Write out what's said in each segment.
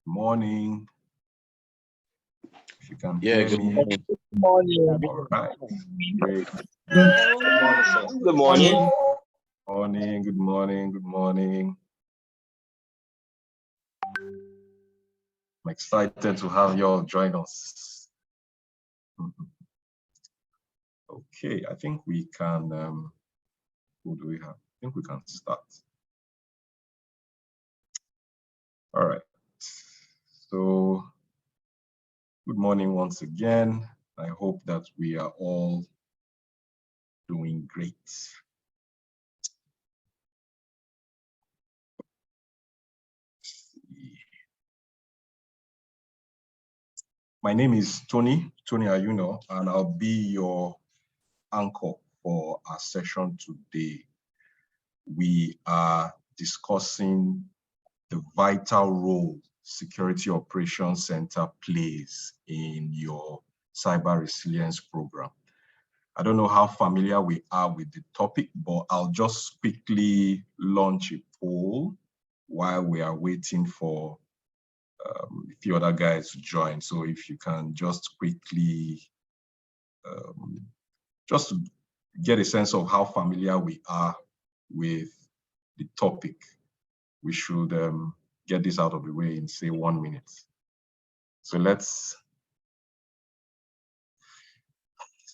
morning. If you can hear good me. morning. Good morning. All right. Great. Good morning, sir. Good morning. Morning. Good morning. Good morning. I'm excited to have you all join us. Okay, I think we can, who do we have? I think we can start. All right. So, good morning once again. I hope that we are all doing great. My name is Tony Ayuno, and I'll be your anchor for our session today. We are discussing the vital role Security Operations Center plays in your cyber resilience program. I don't know how familiar we are with the topic, but I'll just quickly launch a poll while we are waiting for a few other guys to join. So if you can just quickly, just to get a sense of how familiar we are with the topic, we should get this out of the way in, say, 1 minute. So let's,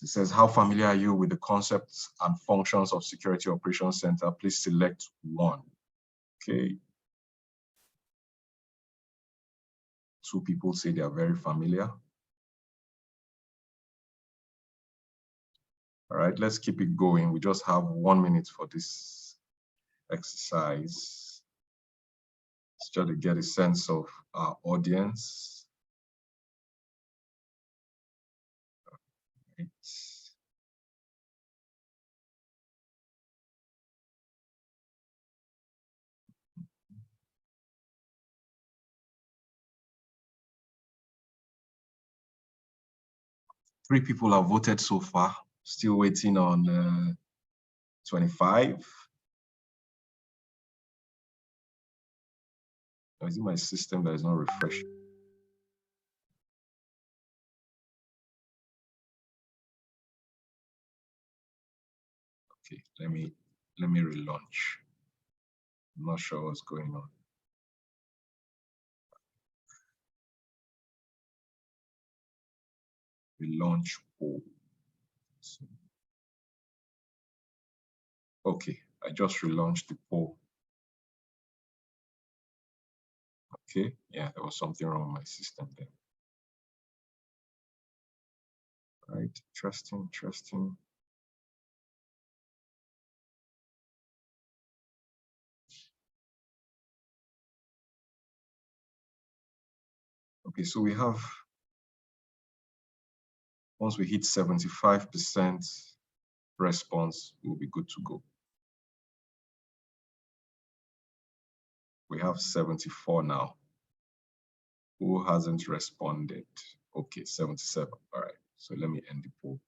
it says, how familiar are you with the concepts and functions of Security Operations Center? Please select one. Okay. 2 people say they are very familiar. All right, let's keep it going. We just have 1 minute for this exercise. Let's try to get a sense of our audience. Right. 3 people have voted so far. Still waiting on 25. Or is it my system that is not refreshing? Okay, let me relaunch. I'm not sure what's going on. Relaunch poll. Okay, I just relaunched the poll. Okay, yeah, there was something wrong with my system there. All right, interesting. Okay, so we have, once we hit 75% response, we'll be good to go. We have 74 now. Who hasn't responded? Okay, 77. All right, so let me end the poll.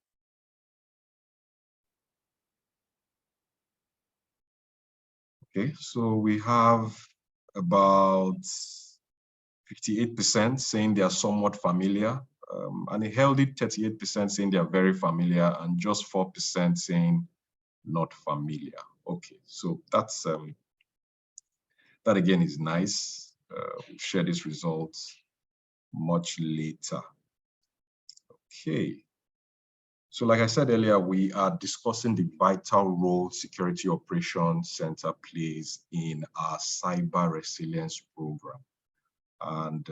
Okay, so we have about 58% saying they are somewhat familiar, and a healthy 38% saying they are very familiar, and just 4% saying not familiar. Okay, so that's that again is nice. We'll share these results much later. Okay. So like I said earlier, we are discussing the vital role Security Operations Center plays in our cyber resilience program. And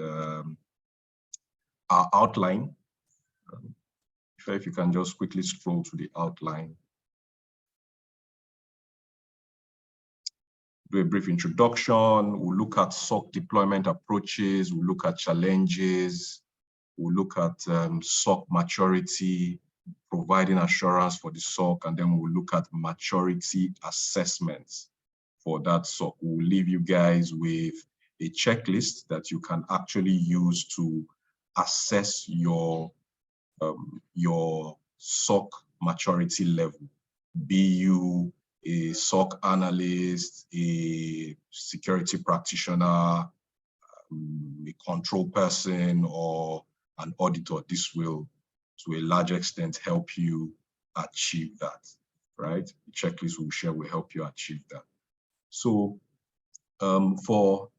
our outline, if you can just quickly scroll to the outline. Do a brief introduction. We'll look at SOC deployment approaches. We'll look at challenges. We'll look at SOC maturity, providing assurance for the SOC, and then we'll look at maturity assessments for that SOC. We'll leave you guys with a checklist that you can actually use to assess your SOC maturity level. Be you a SOC analyst, a security practitioner, a control person or an auditor. This will, to a large extent, help you achieve that, right? The checklist we'll share will help you achieve that. So for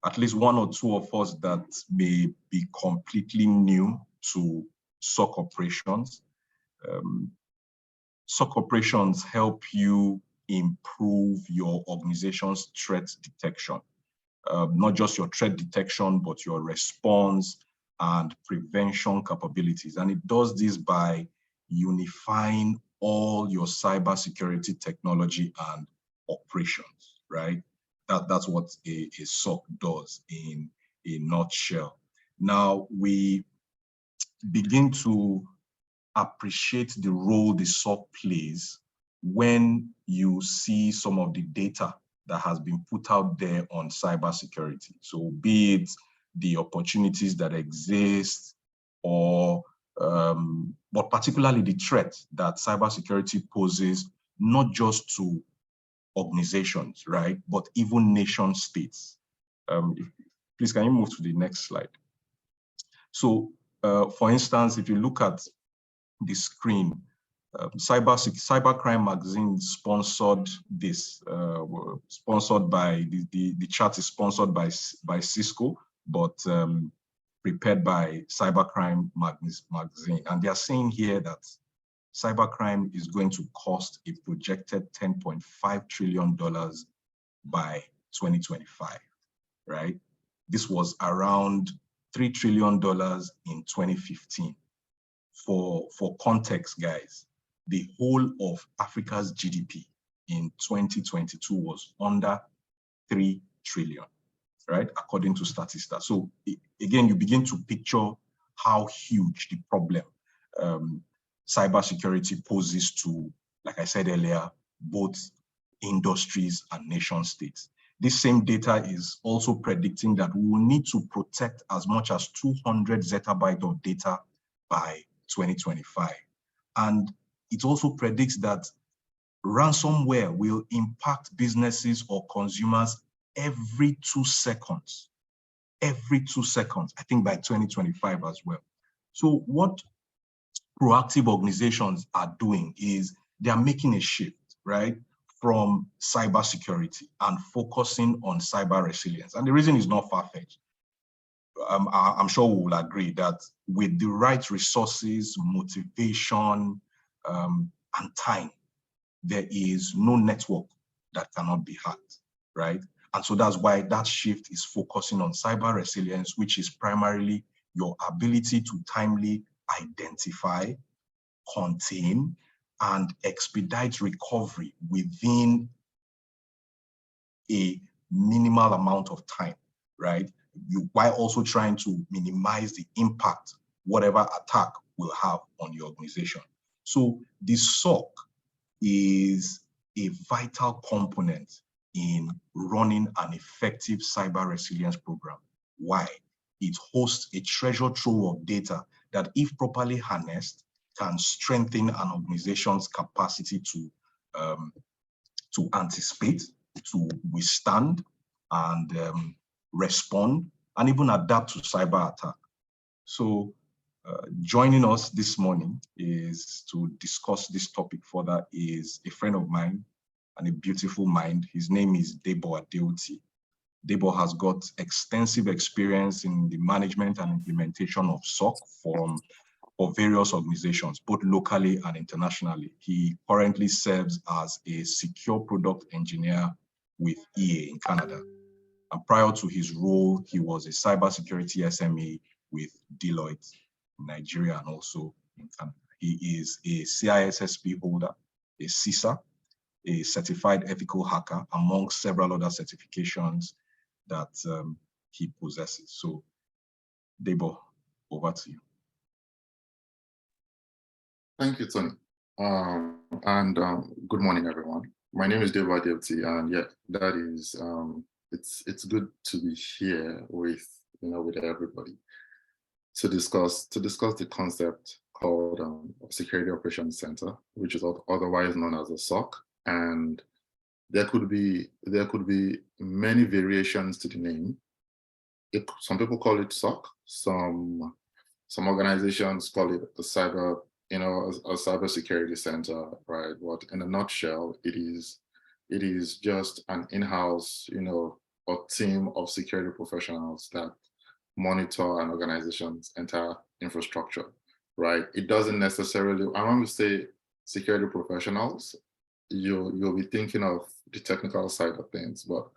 at least one or two of us that may be completely new to SOC operations, SOC operations help you improve your organization's threat detection. Not just your threat detection, but your response and prevention capabilities. And it does this by unifying all your cybersecurity technology and operations, right? That's what a SOC does in a nutshell. Now, we begin to appreciate the role the SOC plays when you see some of the data that has been put out there on cybersecurity. So be it the opportunities that exist or, but particularly the threat that cybersecurity poses, not just to organizations, right, but even nation states. Please, can you move to the next slide? So, for instance, if you look at the screen, Cybercrime magazine sponsored this, sponsored by, the chart is sponsored by Cisco, but prepared by Cybercrime magazine. And they are saying here that cybercrime is going to cost a projected $10.5 trillion by 2025, right? This was around $3 trillion in 2015. For context, guys, the whole of Africa's GDP in 2022 was under 3 trillion, right? According to Statista. So again, you begin to picture how huge the problem cybersecurity poses to, like I said earlier, both industries and nation states. This same data is also predicting that we will need to protect as much as 200 zettabytes of data by 2025. And it also predicts that ransomware will impact businesses or consumers every 2 seconds. Every 2 seconds, I think by 2025 as well. So what proactive organizations are doing is they are making a shift, right, from cybersecurity and focusing on cyber resilience. And the reason is not far-fetched. I'm sure we will agree that with the right resources, motivation, and time, there is no network that cannot be hacked, right? And so that's why that shift is focusing on cyber resilience, which is primarily your ability to timely identify, contain, and expedite recovery within a minimal amount of time, right? While also trying to minimize the impact whatever attack will have on your organization. So the SOC is a vital component in running an effective cyber resilience program. Why? It hosts a treasure trove of data that, if properly harnessed, can strengthen an organization's capacity to anticipate, to withstand, and respond, and even adapt to cyber attack. So joining us this morning is to discuss this topic further is a friend of mine and a beautiful mind. His name is Debo Adeoti. Debo has got extensive experience in the management and implementation of SOC for various organizations, both locally and internationally. He currently serves as a secure product engineer with EA in Canada. And prior to his role, he was a cybersecurity SME with Deloitte in Nigeria and also in Canada. He is a CISSP holder, a CISA, a certified ethical hacker, among several other certifications that he possesses. So, Debo, over to you. Thank you, Tony. Good morning, everyone. My name is Debo Adeoti, and yeah, that is it's good to be here with with everybody to discuss the concept called Security Operations Center, which is otherwise known as a SOC. And there could be many variations to the name. some people call it SOC, some organizations call it a cyber, a cybersecurity center, right? But in a nutshell, it is just an in-house, a team of security professionals that monitor an organization's entire infrastructure, right? It doesn't necessarily, and when we say security professionals, you'll be thinking of the technical side of things, but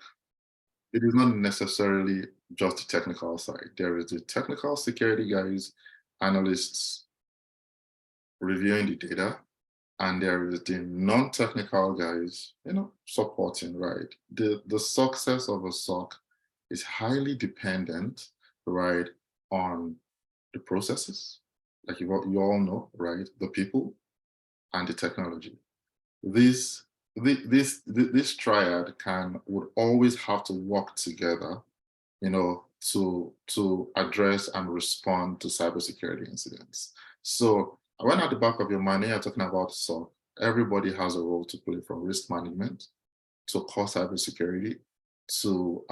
it is not necessarily just the technical side. There is the technical security guys, analysts reviewing the data, and there is the non-technical guys, supporting, right? The success of a SOC is highly dependent, right, on the processes, like you all know, right? The people and the technology. This triad would always have to work together, to address and respond to cybersecurity incidents. So when at the back of your mind, you're talking about SOC, everybody has a role to play, from risk management to core cybersecurity to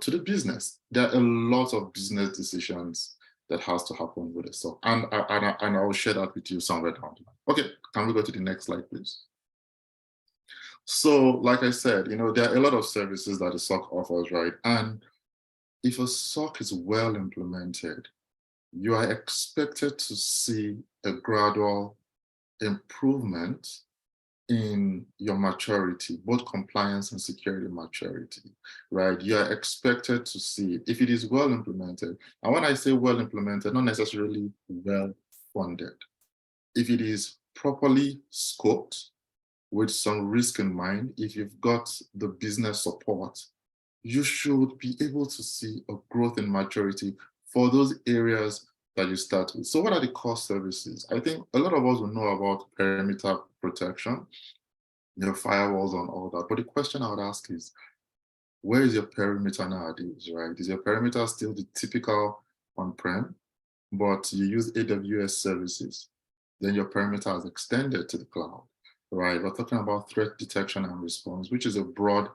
to the business. There are a lot of business decisions that has to happen with a SOC, and I will share that with you somewhere down the line. Okay, can we go to the next slide, please? So, like I said, there are a lot of services that a SOC offers, right? And if a SOC is well implemented, you are expected to see a gradual improvement in your maturity, both compliance and security maturity, right? You are expected to see if it is well implemented. And when I say well implemented, not necessarily well funded. If it is properly scoped with some risk in mind, if you've got the business support, you should be able to see a growth in maturity for those areas that you start with. So what are the core services? I think a lot of us will know about perimeter protection, firewalls and all that. But the question I would ask is, where is your perimeter nowadays, right? Is your perimeter still the typical on-prem, but you use AWS services? Then your perimeter has extended to the cloud, right? We're talking about threat detection and response, which is a broad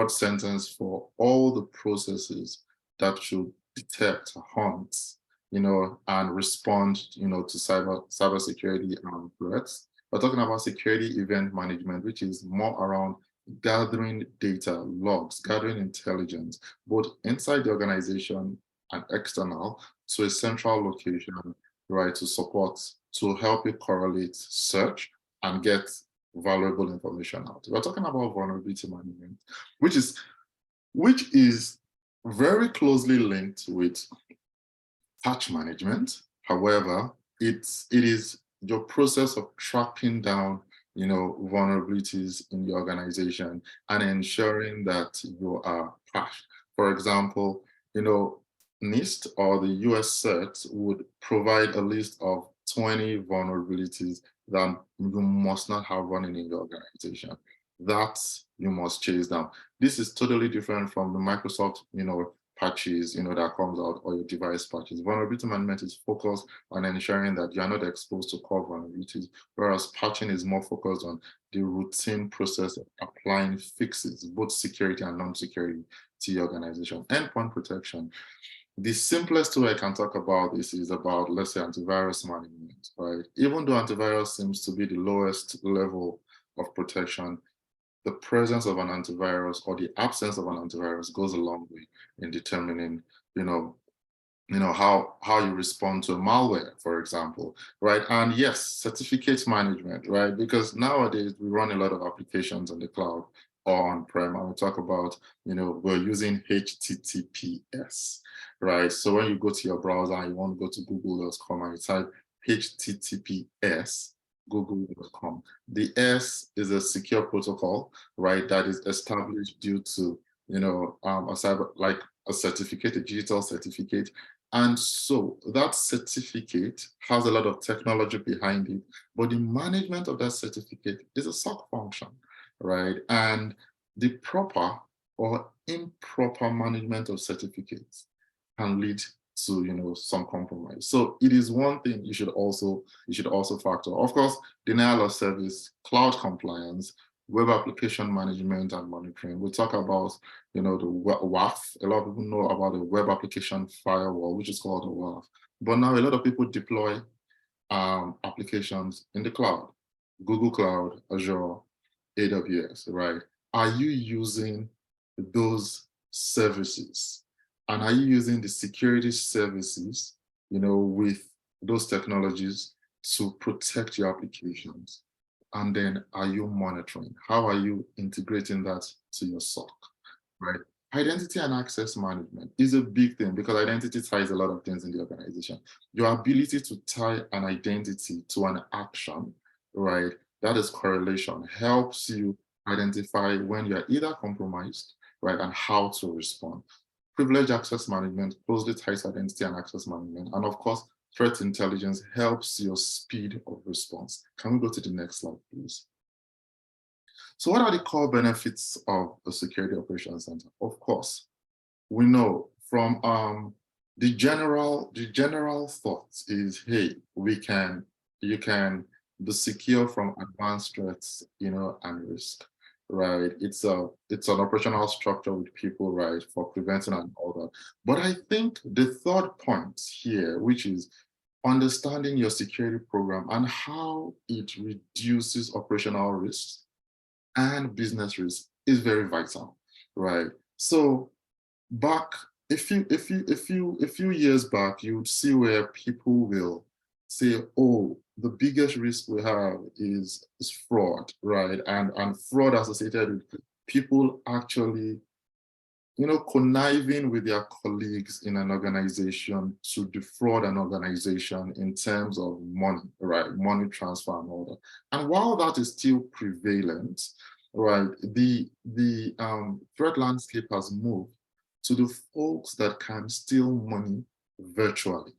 sentence for all the processes that should detect, hunt, and respond, to cybersecurity threats. We're talking about security event management, which is more around gathering data, logs, gathering intelligence, both inside the organization and external, to a central location, right, to help you correlate, search, and get valuable information out. We're talking about vulnerability management, which is very closely linked with patch management. However, it is your process of tracking down, vulnerabilities in your organization and ensuring that you are patched. For example, NIST or the US CERT would provide a list of 20 vulnerabilities that you must not have running in your organization. That you must chase down. This is totally different from the Microsoft, patches, that comes out, or your device patches. Vulnerability management is focused on ensuring that you're not exposed to core vulnerabilities, whereas patching is more focused on the routine process of applying fixes, both security and non-security, to your organization. Endpoint protection. The simplest way I can talk about this is about, let's say, antivirus management, right? Even though antivirus seems to be the lowest level of protection, the presence of an antivirus or the absence of an antivirus goes a long way in determining, how you respond to a malware, for example, right? And yes, certificate management, right? Because nowadays we run a lot of applications on the cloud or on-prem, and we talk about, we're using HTTPS, right? So when you go to your browser and you want to go to google.com and you type HTTPS, google.com. The S is a secure protocol, right? That is established due to, a certificate, a digital certificate. And so that certificate has a lot of technology behind it, but the management of that certificate is a SOC function, right? And the proper or improper management of certificates can lead to some compromise. So it is one thing you should also factor. Of course, denial of service, cloud compliance, web application management and monitoring. We talk about, the WAF. A lot of people know about the web application firewall, which is called the WAF. But now a lot of people deploy applications in the cloud, Google Cloud, Azure, AWS, right? Are you using those services? And are you using the security services, with those technologies to protect your applications? And then are you monitoring? How are you integrating that to your SOC, right? Identity and access management is a big thing because identity ties a lot of things in the organization. Your ability to tie an identity to an action, right? That is correlation, helps you identify when you're either compromised, right? And how to respond. Privilege access management closely ties identity and access management. And of course, threat intelligence helps your speed of response. Can we go to the next slide, please? So what are the core benefits of a security operations center? Of course, we know from the general thought is, hey, you can be secure from advanced threats, and risk, right? It's an operational structure with people, right, for preventing and all that. But I think the third point here, which is understanding your security program and how it reduces operational risks and business risk, is very vital, right? So back a few years back, you would see where people will say, oh, the biggest risk we have is fraud, right? And fraud associated with people actually, conniving with their colleagues in an organization to defraud an organization in terms of money, right? Money transfer and all that. And while that is still prevalent, right, the threat landscape has moved to the folks that can steal money virtually,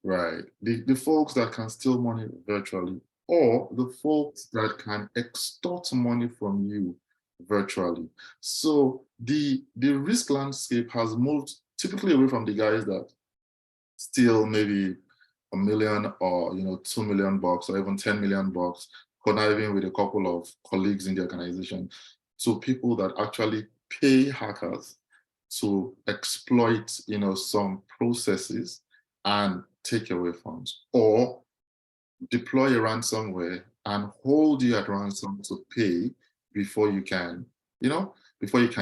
right? The folks that can steal money virtually, or the folks that can extort money from you virtually. So the risk landscape has moved typically away from the guys that steal maybe $1 million or $2 million or even $10 million, conniving with a couple of colleagues in the organization, to people that actually pay hackers to exploit some processes and take away funds, or deploy a ransomware and hold you at ransom to pay before you can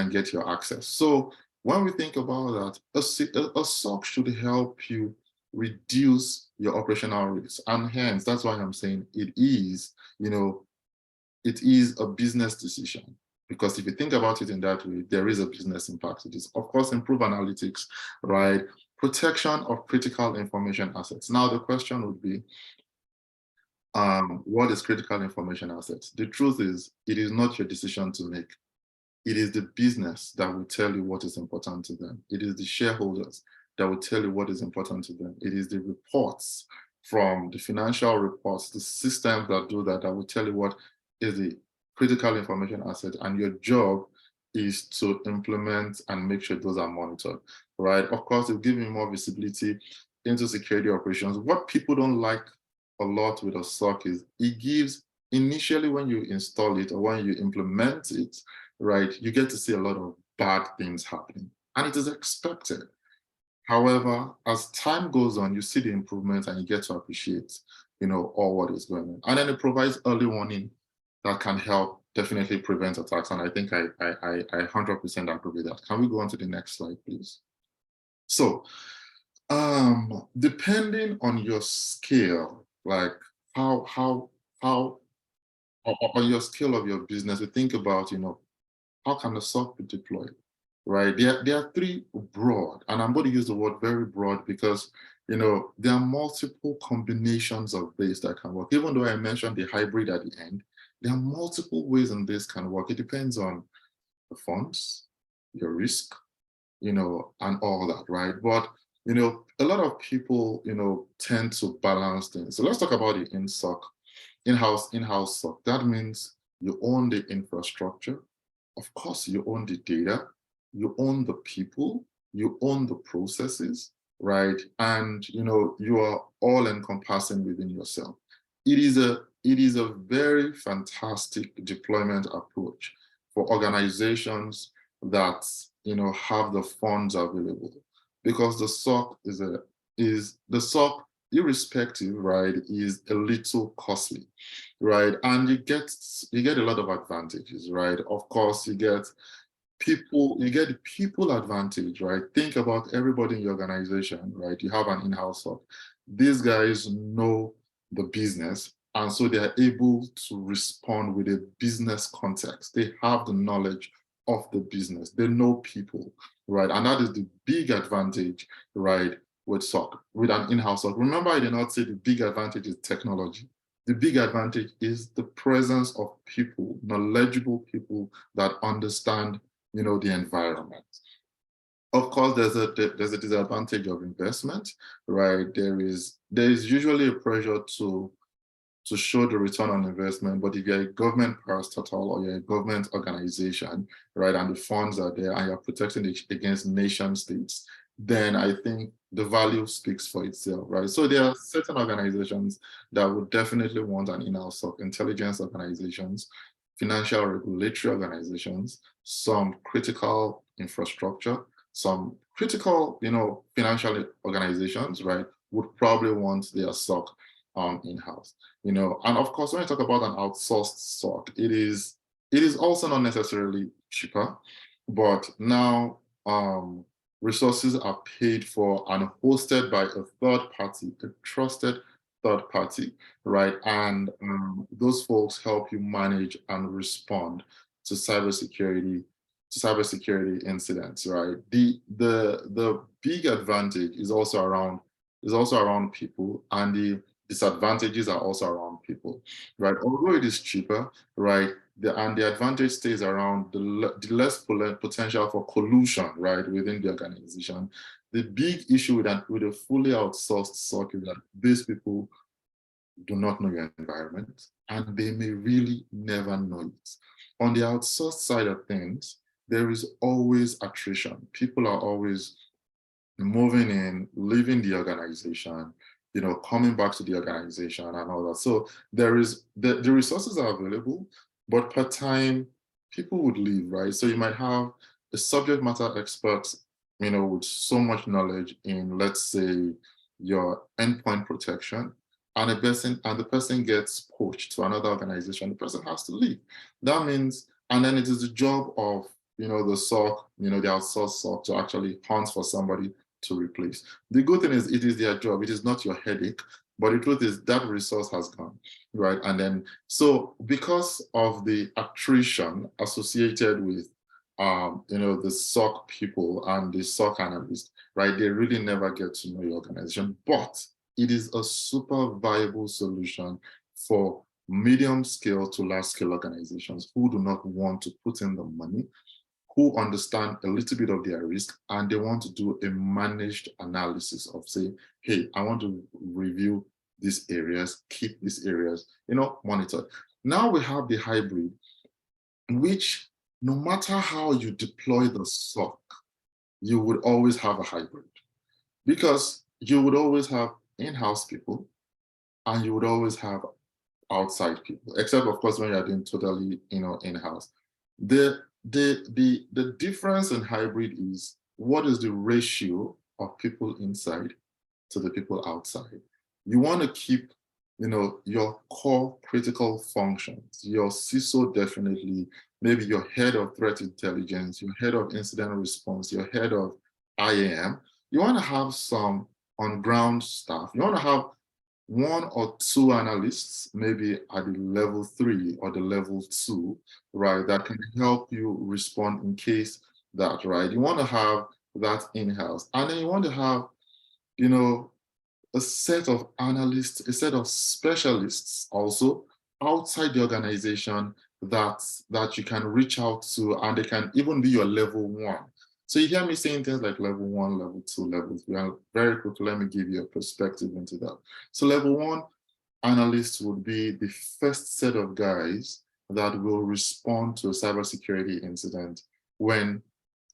get your access. So when we think about that, a SOC should help you reduce your operational risks. And hence, that's why I'm saying it is a business decision. Because if you think about it in that way, there is a business impact. It is, of course, improve analytics, right? Protection of critical information assets. Now, the question would be, what is critical information assets? The truth is, it is not your decision to make. It is the business that will tell you what is important to them. It is the shareholders that will tell you what is important to them. It is the reports from the financial reports, the systems that do that will tell you what is the critical information asset, and your job is to implement and make sure those are monitored, right? Of course, it'll give you more visibility into security operations. What people don't like a lot with a SOC is it gives, initially when you install it or when you implement it, right, you get to see a lot of bad things happening, and it is expected. However, as time goes on, you see the improvements and you get to appreciate, all what is going on. And then it provides early warning that can help definitely prevent attacks. And I think I 100% agree with that. Can we go on to the next slide, please? So, depending on your scale, like how on your scale of your business, we think about, how can the SOC be deployed, right? There are three broad, and I'm going to use the word very broad because, there are multiple combinations of this that can work. Even though I mentioned the hybrid at the end, there are multiple ways in this can work. It depends on the funds, your risk, and all that, right? But, a lot of people, tend to balance things. So let's talk about the in-house SOC. That means you own the infrastructure. Of course, you own the data, you own the people, you own the processes, right? And, you are all encompassing within yourself. It it is a very fantastic deployment approach for organizations that have the funds available, because the SOC is the SOC, irrespective, right, is a little costly, right? And you get a lot of advantages, right? Of course, you get the people advantage, right? Think about everybody in your organization, right? You have an in-house SOC. These guys know the business, and so they are able to respond with a business context. They have the knowledge of the business. They know people, right? And that is the big advantage, right, with SOC, with an in-house SOC. Remember, I did not say the big advantage is technology. The big advantage is the presence of people, knowledgeable people that understand, the environment. Of course, there's a disadvantage of investment, right? There is usually a pressure to show the return on investment, but if you're a government parastatal or you're a government organization, right, and the funds are there and you're protecting it against nation states, then I think the value speaks for itself, right? So there are certain organizations that would definitely want an in-house SOC: intelligence organizations, financial regulatory organizations, some critical infrastructure, some critical, financial organizations, right, would probably want their SOC in-house, and of course, when you talk about an outsourced SOC, it is also not necessarily cheaper, but now resources are paid for and hosted by a third party, a trusted third party, right? And those folks help you manage and respond to cybersecurity incidents, right? The big advantage is also around people, and the disadvantages are also around people, right? Although it is cheaper, right, and the advantage stays around the less potential for collusion, right, within the organization. The big issue with a fully outsourced SOC is that these people do not know your environment, and they may really never know it. On the outsourced side of things, there is always attrition. People are always moving in, leaving the organization, coming back to the organization and all that. So there is the resources are available, but per time people would leave, right? So you might have a subject matter expert, with so much knowledge in, let's say, your endpoint protection, and the person gets poached to another organization. The person has to leave. That means, and then it is the job of the SOC, the outsourced SOC, to actually hunt for somebody to replace. The good thing is it is their job. It is not your headache, but the truth is that resource has gone, right? And then, so because of the attrition associated with, the SOC people and the SOC analysts, right, they really never get to know your organization, but it is a super viable solution for medium scale to large scale organizations who do not want to put in the money, who understand a little bit of their risk, and they want to do a managed analysis of, say, hey, I want to review these areas, keep these areas, monitored. Now we have the hybrid, which no matter how you deploy the SOC, you would always have a hybrid, because you would always have in-house people and you would always have outside people, except of course when you're doing totally, in-house. The difference in hybrid is, what is the ratio of people inside to the people outside? You want to keep, your core critical functions, your CISO definitely, maybe your head of threat intelligence, your head of incident response, your head of IAM. You want to have some on-ground staff. You want to have 1 or 2 analysts, maybe at the level 3 or the level 2, right, that can help you respond in case that, right? You want to have that in-house. And then you want to have, a set of analysts, a set of specialists also outside the organization that you can reach out to, and they can even be your level 1. So you hear me saying things like level 1, level 2, level 3. And very quickly, let me give you a perspective into that. So level 1 analysts would be the first set of guys that will respond to a cybersecurity incident when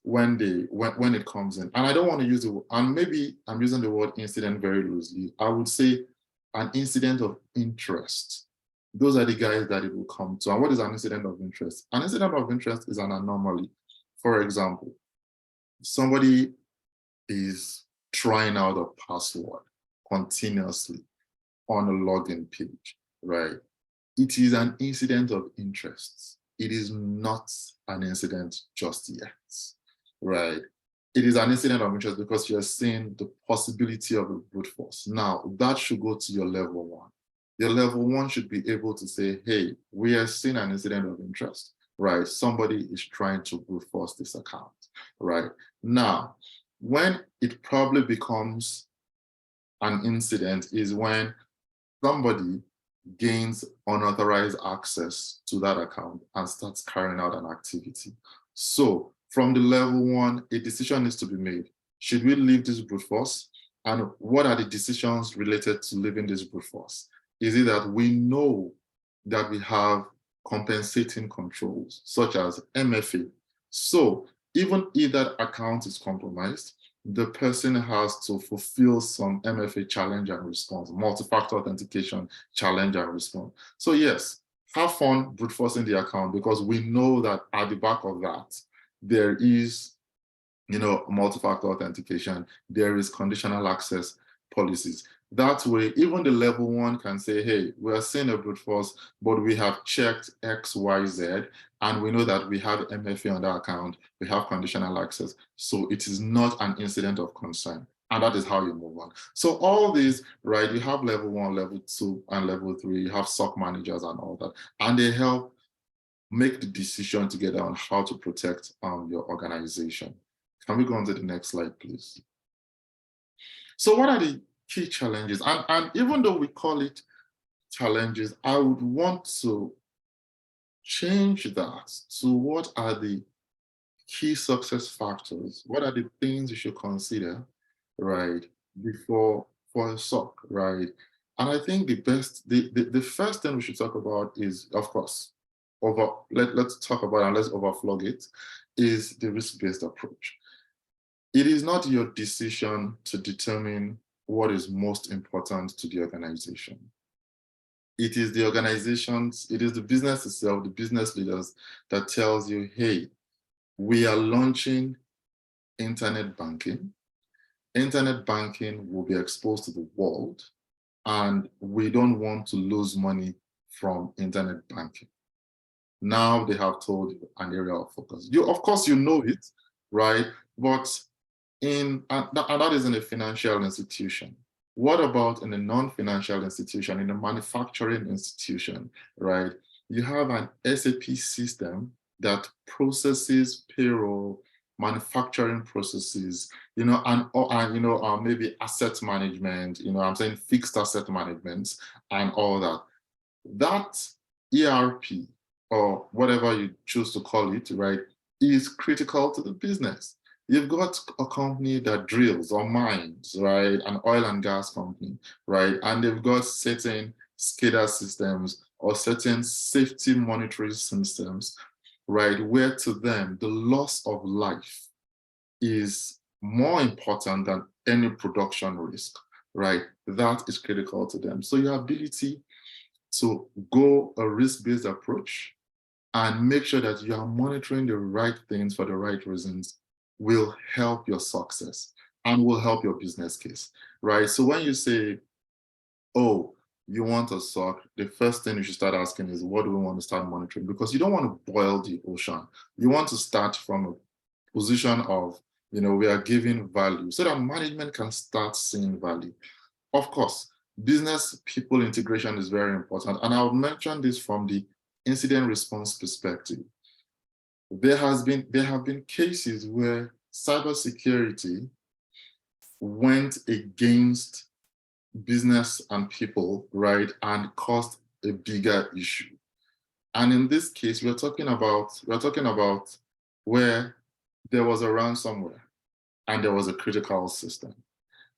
it comes in. And I don't want to use the word, and maybe I'm using the word incident very loosely. I would say an incident of interest, those are the guys that it will come to. And what is an incident of interest? An incident of interest is an anomaly. For example, somebody is trying out a password continuously on a login page, right? It is an incident of interest. It is not an incident just yet, right? It is an incident of interest because you're seeing the possibility of a brute force. Now, that should go to your level one. Your level one should be able to say, hey, we are seeing an incident of interest, right? Somebody is trying to brute force this account, right? Now, when it probably becomes an incident is when somebody gains unauthorized access to that account and starts carrying out an activity. So from the level one, a decision needs to be made. Should we leave this brute force? And what are the decisions related to leaving this brute force? Is it that we know that we have compensating controls, such as MFA? So even if that account is compromised, the person has to fulfill some MFA challenge and response, multi-factor authentication challenge and response. So yes, have fun brute forcing the account because we know that at the back of that, there is, multi-factor authentication, there is conditional access policies. That way, even the level one can say, hey, we are seeing a brute force, but we have checked X, Y, Z, and we know that we have MFA on that account, we have conditional access. So it is not an incident of concern. And that is how you move on. So all these, right, you have level one, level two, and level three, you have SOC managers and all that. And they help make the decision together on how to protect your organization. Can we go on to the next slide, please? So what are the key challenges? And even though we call it challenges, I would want to change that to what are the key success factors? What are the things you should consider, right, before for a SOC, right? And I think the first thing we should talk about is, of course, let's talk about and let's overflog it, is the risk-based approach. It is not your decision to determine what is most important to the organization. It is the organizations, it is the business itself, the business leaders that tells you, hey, we are launching internet banking. Internet banking will be exposed to the world, and we don't want to lose money from internet banking. Now they have told you an area of focus. Of course, you know it, right? But and that is in a financial institution. What about in a non-financial institution, in a manufacturing institution, right? You have an SAP system that processes payroll, manufacturing processes, and maybe asset management, I'm saying fixed asset management and all that. That ERP, or whatever you choose to call it, right, is critical to the business. You've got a company that drills or mines, right? An oil and gas company, right? And they've got certain SCADA systems or certain safety monitoring systems, right? Where to them, the loss of life is more important than any production risk, right? That is critical to them. So your ability to go a risk-based approach and make sure that you are monitoring the right things for the right reasons will help your success and will help your business case, right? So when you say, oh, you want a SOC, the first thing you should start asking is, what do we want to start monitoring? Because you don't want to boil the ocean. You want to start from a position of, we are giving value so that management can start seeing value. Of course, business people integration is very important. And I'll mention this from the incident response perspective. There have been cases where cybersecurity went against business and people, right, and caused a bigger issue. And in this case, we're talking about where there was a ransomware and there was a critical system.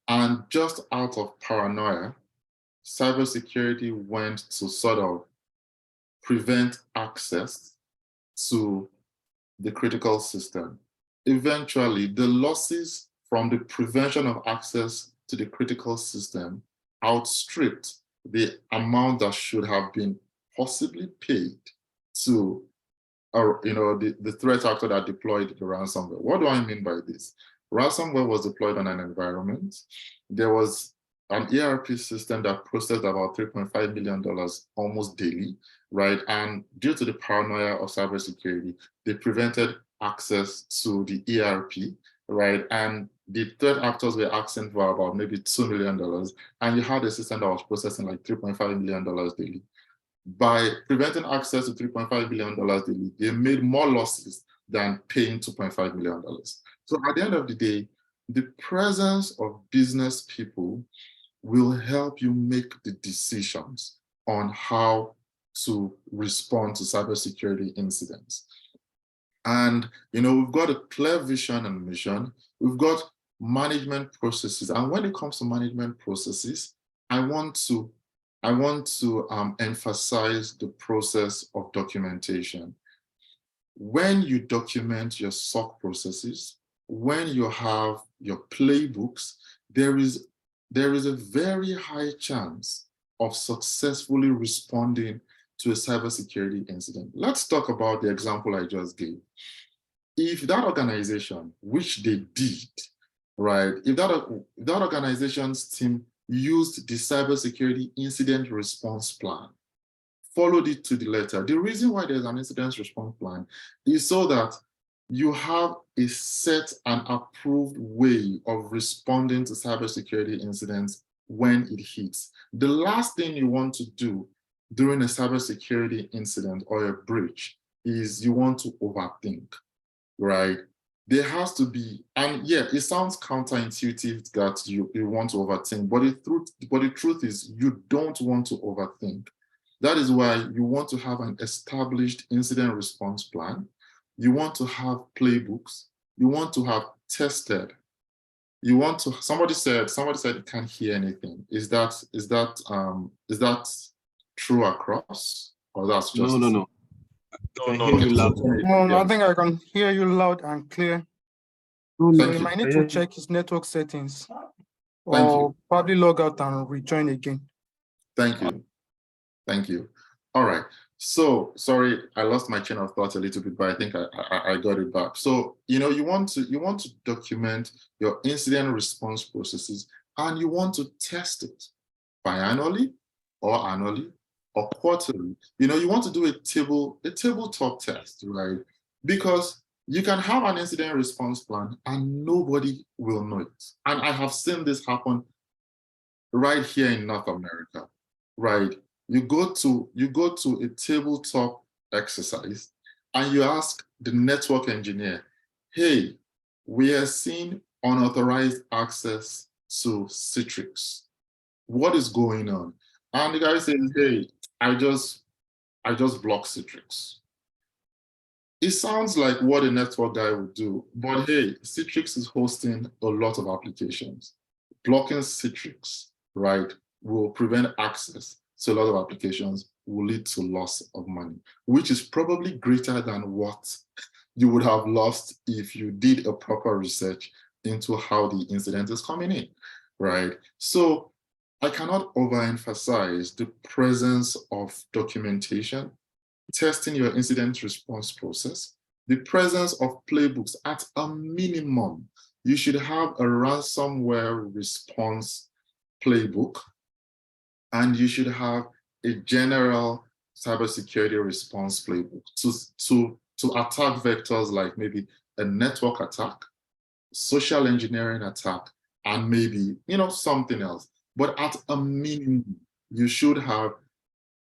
And just out of paranoia, cybersecurity went to sort of prevent access to the critical system. Eventually, the losses from the prevention of access to the critical system outstripped the amount that should have been possibly paid to the threat actor that deployed the ransomware. What do I mean by this? Ransomware was deployed on an environment. There was an ERP system that processed about $3.5 million almost daily, right? And due to the paranoia of cybersecurity, they prevented access to the ERP, right? And the threat actors were asking for about maybe $2 million. And you had a system that was processing like $3.5 million daily. By preventing access to $3.5 billion daily, they made more losses than paying $2.5 million. So at the end of the day, the presence of business people will help you make the decisions on how to respond to cybersecurity incidents. And we've got a clear vision and mission. We've got management processes. And when it comes to management processes, I want to emphasize the process of documentation. When you document your SOC processes, when you have your playbooks, there is a very high chance of successfully responding to a cybersecurity incident. Let's talk about the example I just gave. If that organization, which they did, right, if that organization's team used the cybersecurity incident response plan, followed it to the letter. The reason why there's an incident response plan is so that you have a set and approved way of responding to cybersecurity incidents when it hits. The last thing you want to do during a cybersecurity incident or a breach is you want to overthink, right? There has to be, and yeah, it sounds counterintuitive that you want to overthink, but the truth is you don't want to overthink. That is why you want to have an established incident response plan. You want to have playbooks. You want to have tested. You want to. Somebody said you can't hear anything. Is that true across, or that's just No. I can hear you loud. No, I think I can hear you loud and clear. So you might need to check his network settings or probably log out and rejoin again. Thank you. All right. So sorry, I lost my chain of thought a little bit, but I think I got it back. So you want to document your incident response processes, and you want to test it biannually or annually or quarterly. You want to do a tabletop test, right? Because you can have an incident response plan and nobody will know it. And I have seen this happen right here in North America, right? You go to a tabletop exercise and you ask the network engineer, hey, we are seeing unauthorized access to Citrix. What is going on? And the guy says, hey, I just blocked Citrix. It sounds like what a network guy would do, but hey, Citrix is hosting a lot of applications. Blocking Citrix, right, will prevent access to a lot of applications, will lead to loss of money, which is probably greater than what you would have lost if you did a proper research into how the incident is coming in, right? So I cannot overemphasize the presence of documentation, testing your incident response process, the presence of playbooks. At a minimum, you should have a ransomware response playbook, and you should have a general cybersecurity response playbook to attack vectors like maybe a network attack, social engineering attack, and maybe something else. But at a minimum, you should have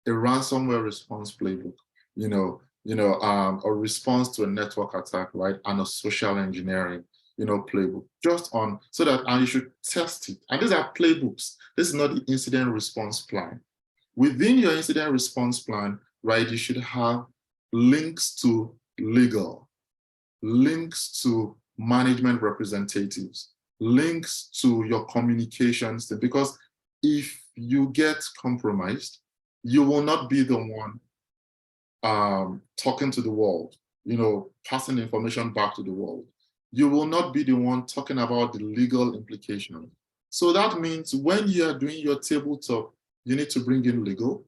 a ransomware response playbook, a response to a network attack, right, and a social engineering playbook, and you should test it. And these are playbooks. This is not the incident response plan. Within your incident response plan, right, you should have links to legal, links to management representatives, links to your communications, because if you get compromised, you will not be the one talking to the world, passing information back to the world. You will not be the one talking about the legal implications. So that means when you are doing your tabletop, you need to bring in legal,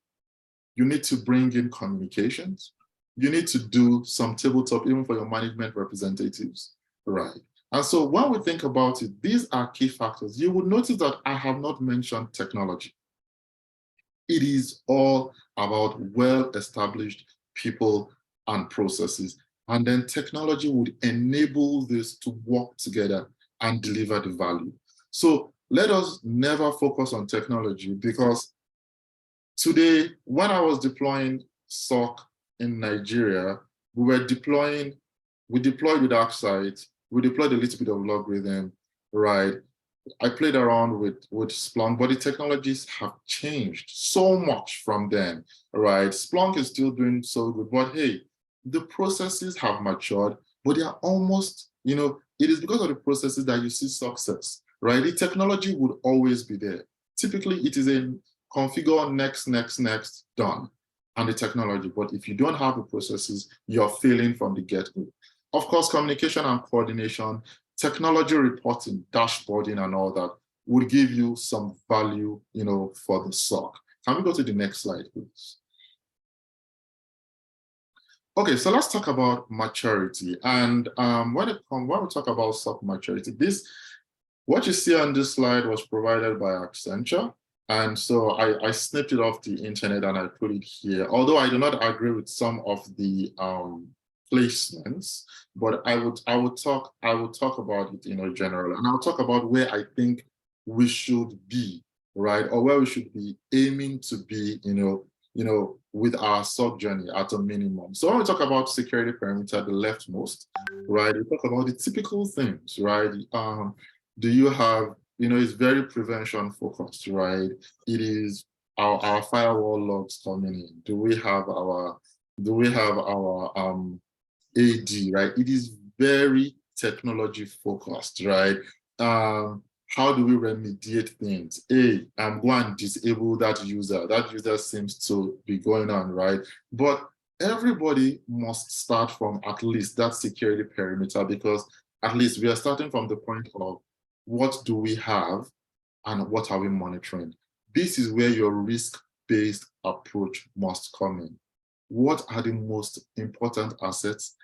You need to bring in communications. You need to do some tabletop even for your management representatives, right? And so when we think about it, these are key factors. You will notice that I have not mentioned technology. It is all about well-established people and processes. And then technology would enable this to work together and deliver the value. So let us never focus on technology, because today, when I was deploying SOC in Nigeria, we deployed with ArcSight, we deployed a little bit of logarithm, right? I played around with Splunk, but the technologies have changed so much from then, right? Splunk is still doing so good, but hey, the processes have matured, but they are almost, you know, it is because of the processes that you see success, right? The technology would always be there. Typically, it is a configure next, done, and the technology. But if you don't have the processes, you're failing from the get-go. Of course, communication and coordination, technology reporting, dashboarding, and all that would give you some value, you know, for the SOC. Can we go to the next slide, please? Okay, so let's talk about maturity. And when we talk about SOC maturity, what you see on this slide was provided by Accenture. And so I snipped it off the internet and I put it here. Although I do not agree with some of the placements, but I would talk about it, you know, general, and I'll talk about where I think we should be, right, or where we should be aiming to be, you know, with our SOC journey at a minimum. So when we talk about security perimeter, the leftmost, right, we talk about the typical things, right? Do you have, you know, it's very prevention focused, right? It is our firewall logs coming in. Do we have our AD, right? It is very technology focused, right? How do we remediate things? I'm going to disable that user. That user seems to be going on, right? But everybody must start from at least that security perimeter, because at least we are starting from the point of what do we have and what are we monitoring? This is where your risk-based approach must come in. What are the most important assets?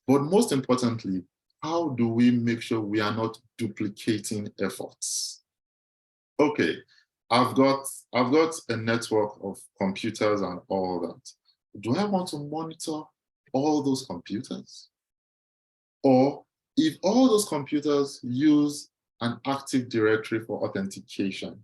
But most importantly, how do we make sure we are not duplicating efforts? Okay, I've got a network of computers and all that. Do I want to monitor all those computers? Or if all those computers use an Active Directory for authentication,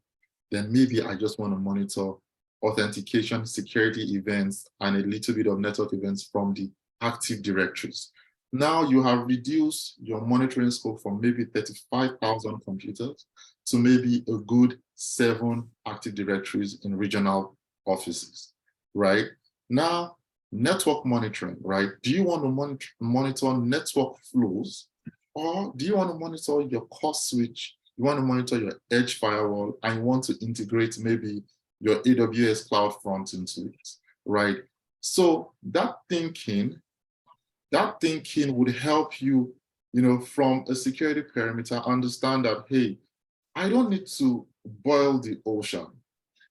then maybe I just want to monitor authentication, security events, and a little bit of network events from the Active Directories. Now you have reduced your monitoring scope from maybe 35,000 computers to maybe a good 7 Active Directories in regional offices, right? Now, network monitoring, right? Do you want to monitor network flows, or do you want to monitor your core switch? You want to monitor your edge firewall, and you want to integrate maybe your AWS CloudFront into it, right? So that thinking would help you, you know, from a security perimeter, understand that, hey, I don't need to boil the ocean.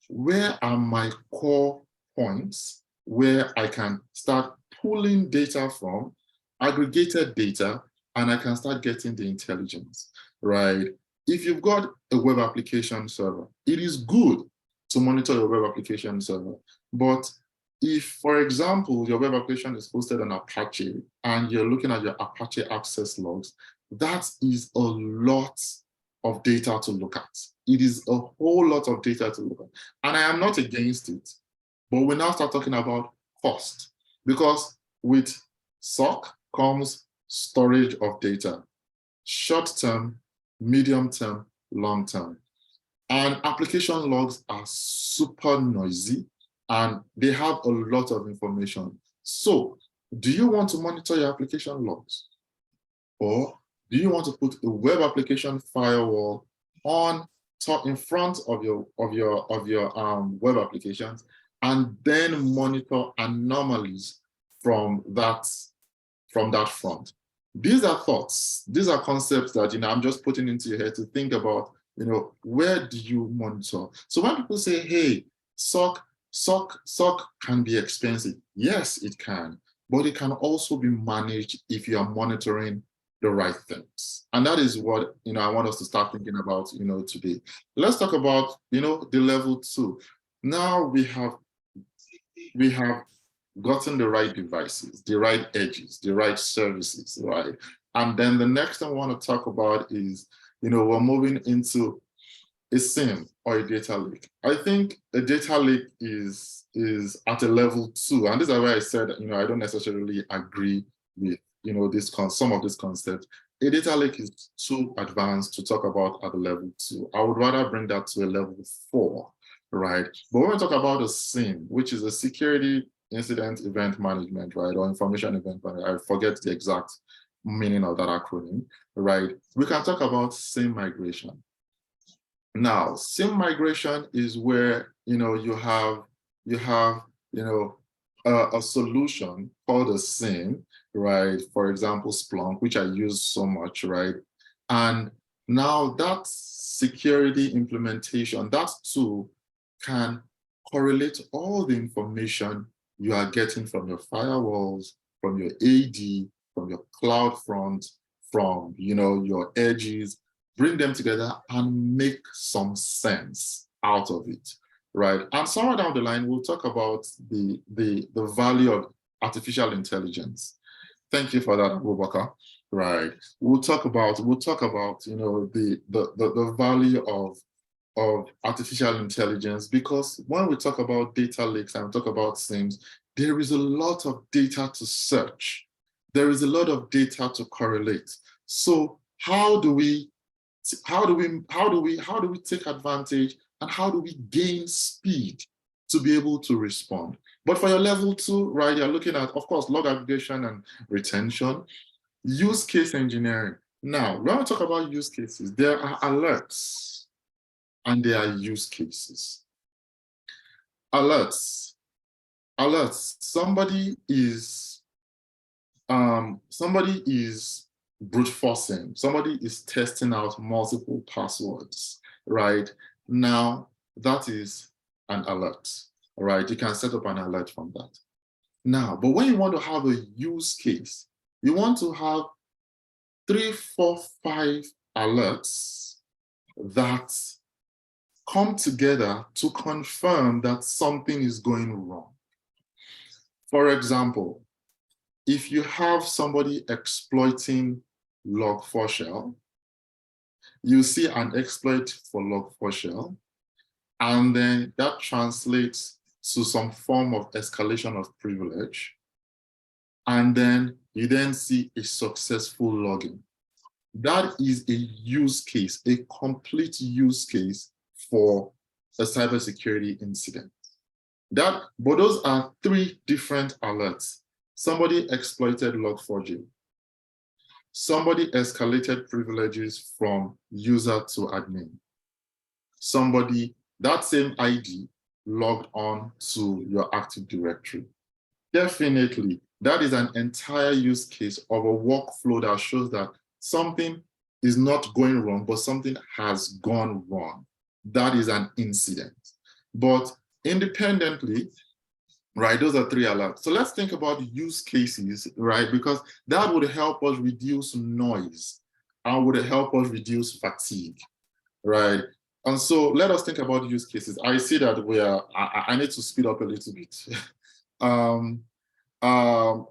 Where are my core points where I can start pulling data from, aggregated data, and I can start getting the intelligence, right? If you've got a web application server, it is good to monitor your web application server. But if, for example, your web application is hosted on Apache and you're looking at your Apache access logs, that is a lot of data to look at. It is a whole lot of data to look at. And I am not against it, but we now start talking about cost, because with SOC comes storage of data, short-term, medium-term, long-term. And application logs are super noisy and they have a lot of information. So do you want to monitor your application logs? Or do you want to put a web application firewall on top in front of your web applications and then monitor anomalies from that front? These are thoughts, these are concepts that, you know, I'm just putting into your head to think about, you know, where do you monitor? So when people say, hey, SOC SOC can be expensive. Yes, it can, but it can also be managed if you are monitoring the right things. And that is what, I want us to start thinking about, today. Let's talk about, the level 2. Now we have gotten the right devices, the right edges, the right services, right? And then the next thing I want to talk about is, we're moving into a SIEM or a data lake. I think a data lake is at a level 2. And this is why I said, I don't necessarily agree with, some of this concept. A data lake is too advanced to talk about at a level 2. I would rather bring that to a level 4, right? But when we talk about a SIEM, which is a security incident event management, right? Or information event management, I forget the exact meaning of that acronym, right? We can talk about SIEM migration. Now, SIEM migration is where, you have a solution called a SIEM, right? For example, Splunk, which I use so much, right? And now that security implementation, that tool can correlate all the information you are getting from your firewalls, from your AD, from your cloud front, from, your edges, bring them together and make some sense out of it, right? And somewhere down the line, we'll talk about the value of artificial intelligence. Thank you for that, Abubakar. Right. We'll talk about the value of artificial intelligence, because when we talk about data lakes and we talk about SIEMs, there is a lot of data to search. There is a lot of data to correlate. So how do we take advantage, and how do we gain speed to be able to respond? But for your level 2, right, you're looking at, of course, log aggregation and retention, use case engineering. Now, when we talk about use cases, there are alerts and there are use cases. Alerts. Somebody is brute forcing. Somebody is testing out multiple passwords, right? Now, that is an alert, right? You can set up an alert from that. Now, but when you want to have a use case, you want to have 3, 4, 5 alerts that come together to confirm that something is going wrong. For example, if you have somebody exploiting log4shell, you see an exploit for log4shell, and then that translates to some form of escalation of privilege. And then you then see a successful login. That is a use case, a complete use case for a cybersecurity incident. But those are 3 different alerts. Somebody exploited log4j. Somebody escalated privileges from user to admin. Somebody, that same ID, logged on to your Active Directory. Definitely, that is an entire use case of a workflow that shows that something is not going wrong, but something has gone wrong. That is an incident. But independently, right, those are 3 alerts. So let's think about use cases, right? Because that would help us reduce noise and would help us reduce fatigue, right? And so let us think about use cases. I see that I need to speed up a little bit.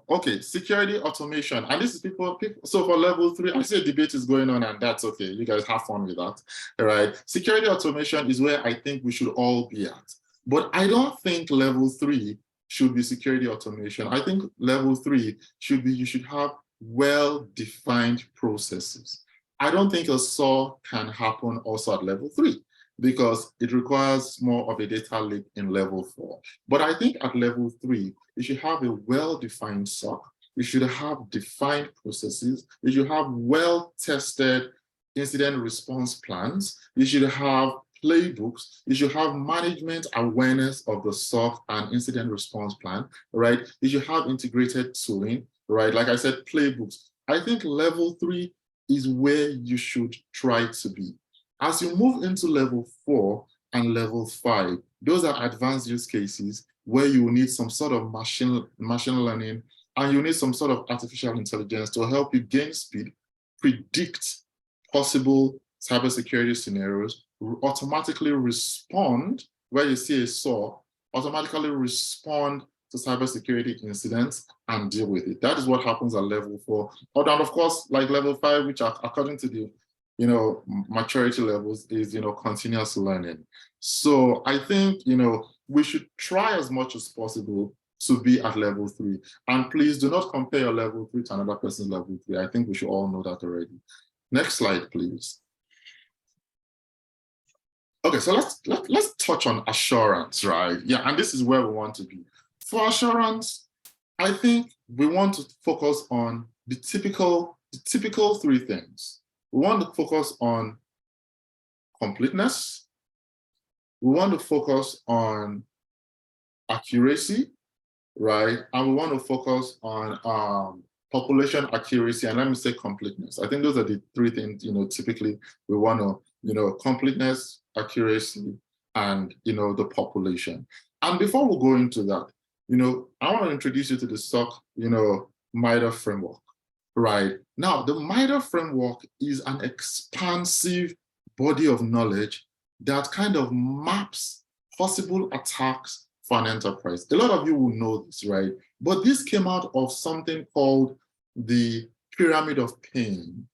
Okay, security automation. And this is people, so for level 3, I see a debate is going on, and that's okay. You guys have fun with that, all right? Security automation is where I think we should all be at. But I don't think level 3 should be security automation. I think level 3 should be, you should have well-defined processes. I don't think a SOC can happen also at level 3 because it requires more of a data lake in level 4. But I think at level 3, you should have a well-defined SOC. You should have defined processes. You should have well-tested incident response plans. You should have playbooks. You should have management awareness of the SOC and incident response plan, right? You should have integrated tooling, right? Like I said, playbooks. I think level 3 is where you should try to be. As you move into level 4 and level 5. Those are advanced use cases where you will need some sort of machine learning, and you need some sort of artificial intelligence to help you gain speed, predict possible cybersecurity scenarios, automatically respond where you see a SOC, automatically respond to cybersecurity incidents and deal with it. That is what happens at level 4. And of course, like level 5, which are, according to the maturity levels, is continuous learning. So I think we should try as much as possible to be at level 3. And please do not compare your level 3 to another person's level 3. I think we should all know that already. Next slide, please. Okay, so let's touch on assurance, right? Yeah, and this is where we want to be. For assurance, I think we want to focus on the typical 3 things. We want to focus on completeness. We want to focus on accuracy, right? And we want to focus on population accuracy, and let me say completeness. I think those are the 3 things, typically we want to, completeness, accuracy, and, the population. And before we go into that, I want to introduce you to the SOC, MITRE framework, right? Now, the MITRE framework is an expansive body of knowledge that kind of maps possible attacks for an enterprise. A lot of you will know this, right? But this came out of something called the Pyramid of Pain,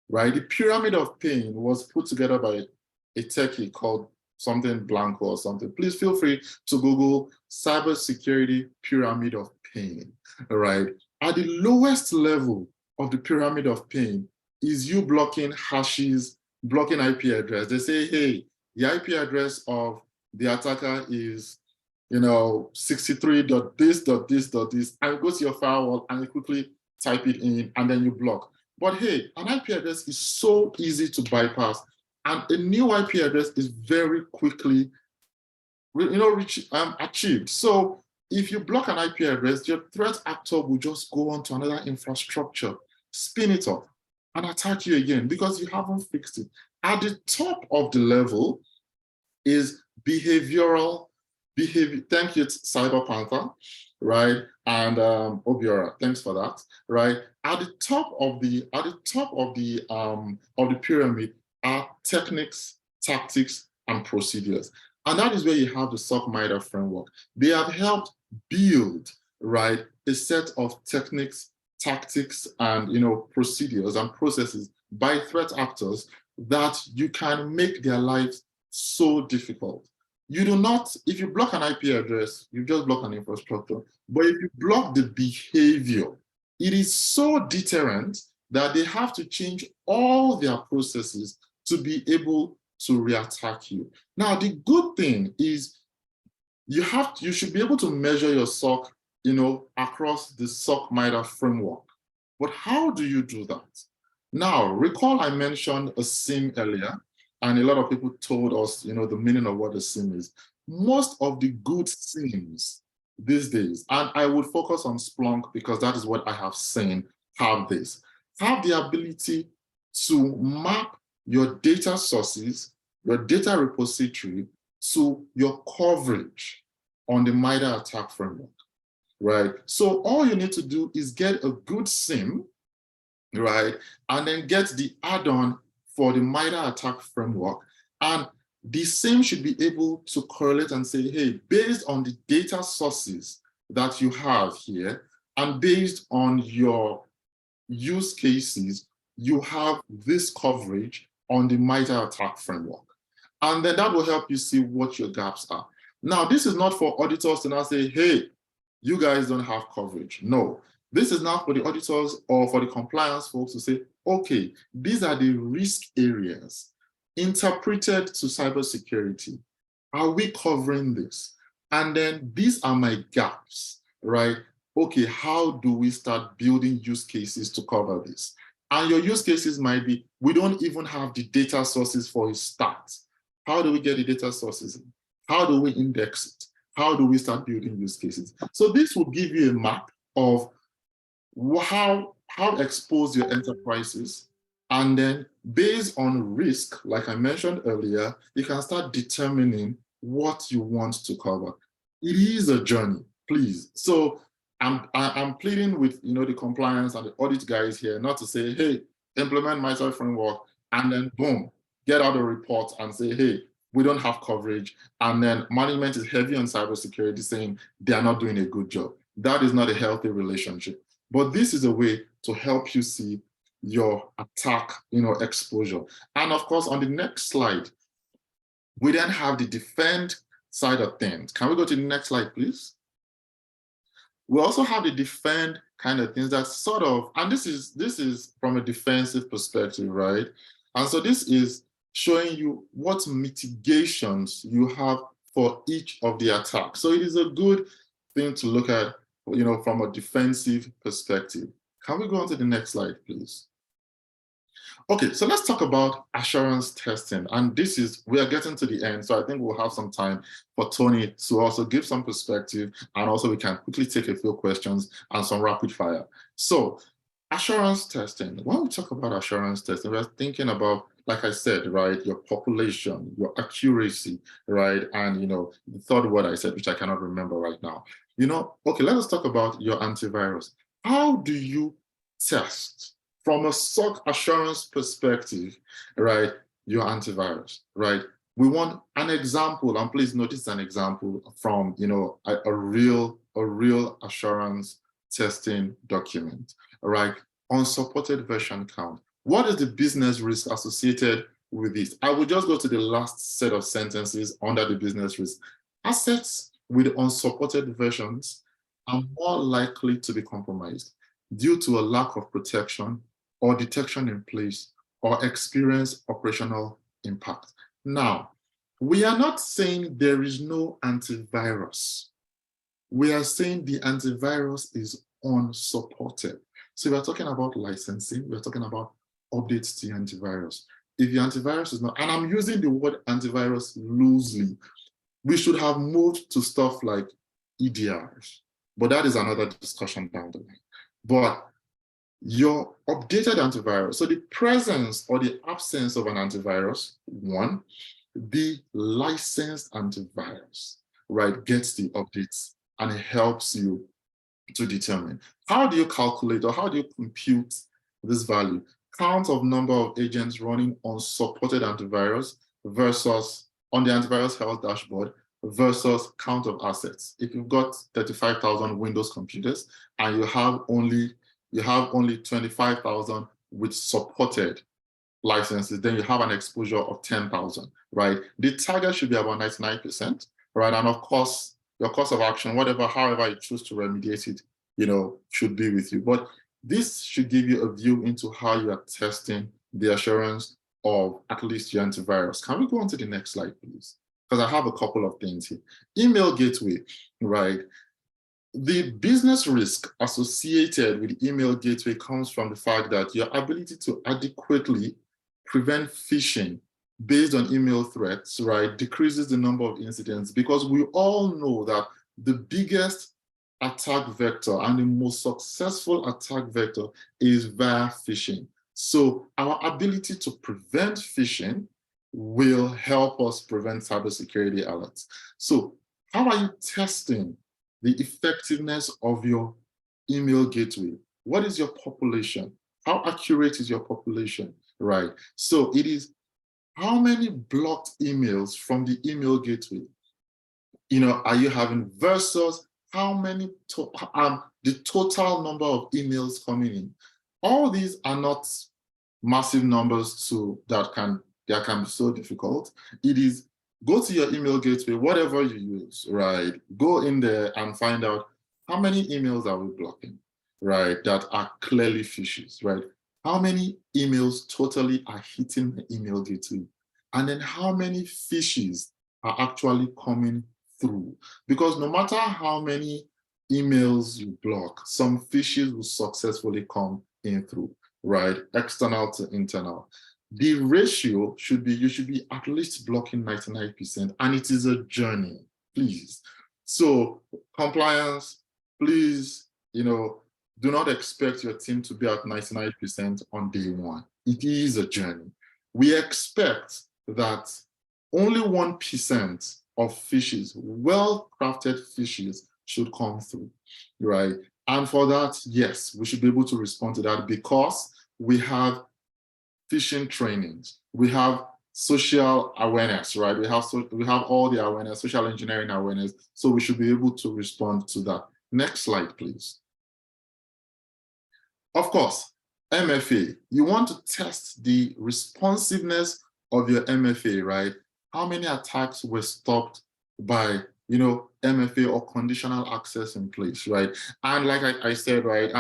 right? The Pyramid of Pain was put together by a techie called something Blanco or something. Please feel free to Google cybersecurity pyramid of pain, right? At the lowest level of the pyramid of pain is you blocking hashes, blocking IP address. They say, hey, the IP address of the attacker is 63.this.this.this, and you go to your firewall and you quickly type it in and then you block. But hey, an IP address is so easy to bypass, and a new IP address is very quickly achieved. So if you block an IP address, your threat actor will just go on to another infrastructure, spin it up, and attack you again because you haven't fixed it. At the top of the level is behavioral behavior. Thank you, Cyber Panther, right? And Obiora, thanks for that, right? At the top of the pyramid are techniques, tactics, and procedures. And that is where you have the SOC MITRE framework. They have helped build, right, a set of techniques, tactics, and procedures and processes by threat actors that you can make their lives so difficult. You do not, if you block an IP address, you just block an infrastructure. But if you block the behavior, it is so deterrent that they have to change all their processes to be able to reattack you. Now, the good thing is you should be able to measure your SOC, across the SOC MITRE framework. But how do you do that? Now, recall I mentioned a SIM earlier, and a lot of people told us, the meaning of what a SIM is. Most of the good SIMs these days, and I would focus on Splunk because that is what I have seen, have the ability to map your data sources, your data repository to your coverage on the MITRE attack framework, right? So all you need to do is get a good SIM, right? And then get the add-on for the MITRE attack framework. And the SIM should be able to correlate and say, hey, based on the data sources that you have here, and based on your use cases, you have this coverage on the MITRE attack framework. And then that will help you see what your gaps are. Now, this is not for auditors to now say, hey, you guys don't have coverage. No, this is not for the auditors or for the compliance folks to say, okay, these are the risk areas interpreted to cybersecurity. Are we covering this? And then these are my gaps, right? Okay, how do we start building use cases to cover this? And your use cases might be, we don't even have the data sources for a start. How do we get the data sources? How do we index it? How do we start building use cases? So this will give you a map of how exposed your enterprise is, And then based on risk, like I mentioned earlier, you can start determining what you want to cover. It is a journey, please. So I'm pleading with the compliance and the audit guys here not to say, hey, implement MITRE framework, and then boom, get out a report and say, hey, we don't have coverage. And then management is heavy on cybersecurity saying they are not doing a good job. That is not a healthy relationship. But this is a way to help you see your attack, exposure. And of course, on the next slide, we then have the defend side of things. Can we go to the next slide, please? We also have the defend kind of things that sort of, and this is from a defensive perspective, right? And so this is showing you what mitigations you have for each of the attacks. So it is a good thing to look at, from a defensive perspective. Can we go on to the next slide, please? Okay, so let's talk about assurance testing. And we are getting to the end, so I think we'll have some time for Tony to also give some perspective, and also we can quickly take a few questions and some rapid fire. So assurance testing, when we talk about assurance testing, we're thinking about, like I said, right, your population, your accuracy, right? And, the third word I said, which I cannot remember right now. Okay, let us talk about your antivirus. How do you test from a SOC assurance perspective, right, your antivirus, right? We want an example, and please notice an example from, a real assurance testing document, right? Unsupported version count. What is the business risk associated with this? I will just go to the last set of sentences under the business risk. Assets with unsupported versions are more likely to be compromised due to a lack of protection or detection in place, or experience operational impact. Now, we are not saying there is no antivirus. We are saying the antivirus is unsupported. So we're talking about licensing, we're talking about updates to your antivirus. If your antivirus is not, and I'm using the word antivirus loosely, we should have moved to stuff like EDRs, but that is another discussion down the line. But your updated antivirus, so the presence or the absence of an antivirus, one, the licensed antivirus, right, gets the updates and it helps you to determine. How do you calculate or how do you compute this value? Count of number of agents running unsupported antivirus versus on the antivirus health dashboard versus count of assets. If you've got 35,000 Windows computers and you have only 25,000 with supported licenses, then you have an exposure of 10,000, right? The target should be about 99%, right? And of course, your course of action, however you choose to remediate it, should be with you. But this should give you a view into how you are testing the assurance of at least your antivirus. Can we go on to the next slide, please? Because I have a couple of things here. Email gateway, right? The business risk associated with email gateway comes from the fact that your ability to adequately prevent phishing based on email threats, right, decreases the number of incidents, because we all know that the biggest attack vector and the most successful attack vector is via phishing. So our ability to prevent phishing will help us prevent cybersecurity alerts. So how are you testing the effectiveness of your email gateway? What is your population? How accurate is your population, right? So it is how many blocked emails from the email gateway, are you having versus how many, the total number of emails coming in. All these are not massive numbers that can be so difficult. It is go to your email gateway, whatever you use, right? Go in there and find out how many emails are we blocking, right? That are clearly phishes, right? How many emails totally are hitting the email gateway? And then how many phishes are actually coming through? Because no matter how many emails you block, some phishes will successfully come in through, right? External to internal. The ratio should be, you should be at least blocking 99%, and it is a journey, please. So compliance, please, do not expect your team to be at 99% on day one. It is a journey. We expect that only 1% of fishes, well-crafted fishes, should come through, right? And for that, yes, we should be able to respond to that because we have phishing trainings, we have social awareness, right? We have all the awareness, social engineering awareness, so we should be able to respond to that. Next slide, please. Of course, MFA, you want to test the responsiveness of your MFA, right? How many attacks were stopped by, MFA or conditional access in place, right? And like I said, right,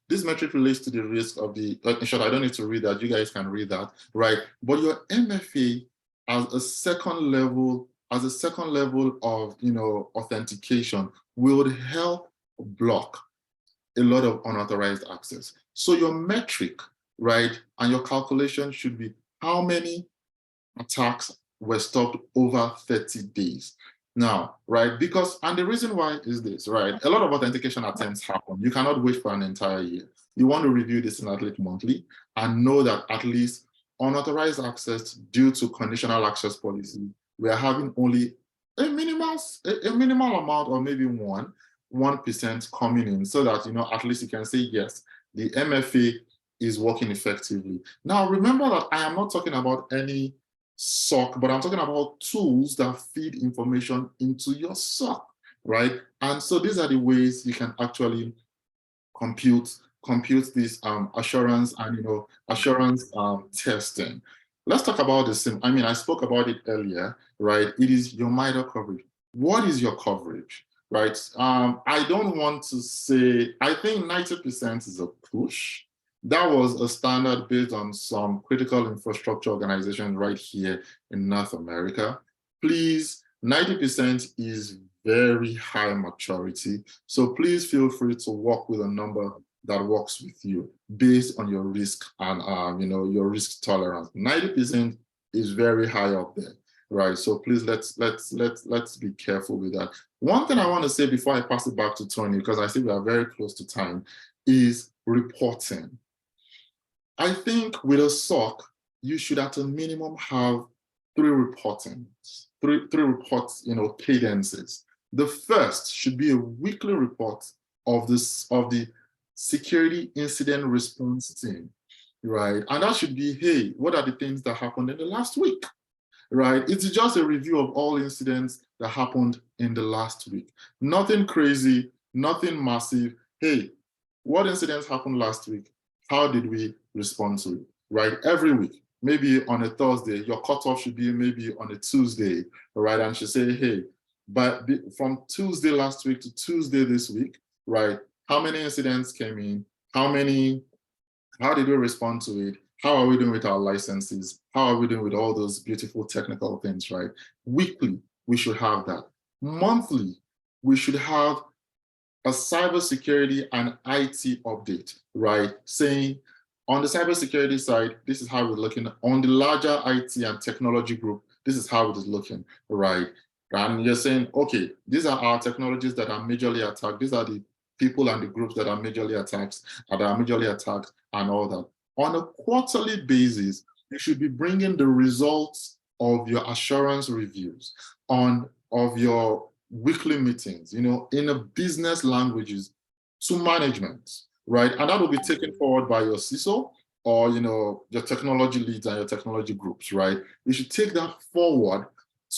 this metric relates to the risk of the, in short, I don't need to read that, you guys can read that, right? But your MFA as a second level of, authentication will help block a lot of unauthorized access. So your metric, right, and your calculation should be how many attacks were stopped over 30 days. Now, right, because, and the reason why is this, right, a lot of authentication attempts happen. You cannot wait for an entire year. You want to review this in at least monthly and know that at least unauthorized access due to conditional access policy, we are having only a minimal amount, or maybe 1% coming in, so that, at least you can say, yes, the MFA is working effectively. Now, remember that I am not talking about any SOC, but I'm talking about tools that feed information into your SOC, right? And so these are the ways you can actually compute this assurance and, assurance testing. Let's talk about this. I spoke about it earlier, right? It is your MITRE coverage. What is your coverage? Right. I don't want to say, I think 90% is a push. That was a standard based on some critical infrastructure organizations right here in North America. Please, 90% is very high maturity. So please feel free to work with a number that works with you based on your risk and your risk tolerance. 90% is very high up there. Right, so please let's be careful with that. One thing I want to say before I pass it back to Tony, because I see we are very close to time, is reporting. I think with a SOC, you should at a minimum have three reports, cadences. The first should be a weekly report of the security incident response team, right? And that should be, hey, what are the things that happened in the last week? Right? It's just a review of all incidents that happened in the last week. Nothing crazy, nothing massive. Hey, what incidents happened last week? How did we respond to it? Right? Every week, maybe on a Thursday, your cutoff should be maybe on a Tuesday, right? And should say, hey, but from Tuesday last week to Tuesday this week, right? How many incidents came in? How did we respond to it? How are we doing with our licenses? How are we doing with all those beautiful technical things, right? Weekly, we should have that. Monthly, we should have a cybersecurity and IT update, right? Saying on the cybersecurity side, this is how we're looking. On the larger IT and technology group, this is how it is looking, right? And you're saying, okay, these are our technologies that are majorly attacked. These are the people and the groups that are majorly attacked, and all that. On a quarterly basis, you should be bringing the results of your assurance reviews of your weekly meetings, in a business languages to management, right? And that will be taken forward by your CISO or, your technology leads and your technology groups, right? You should take that forward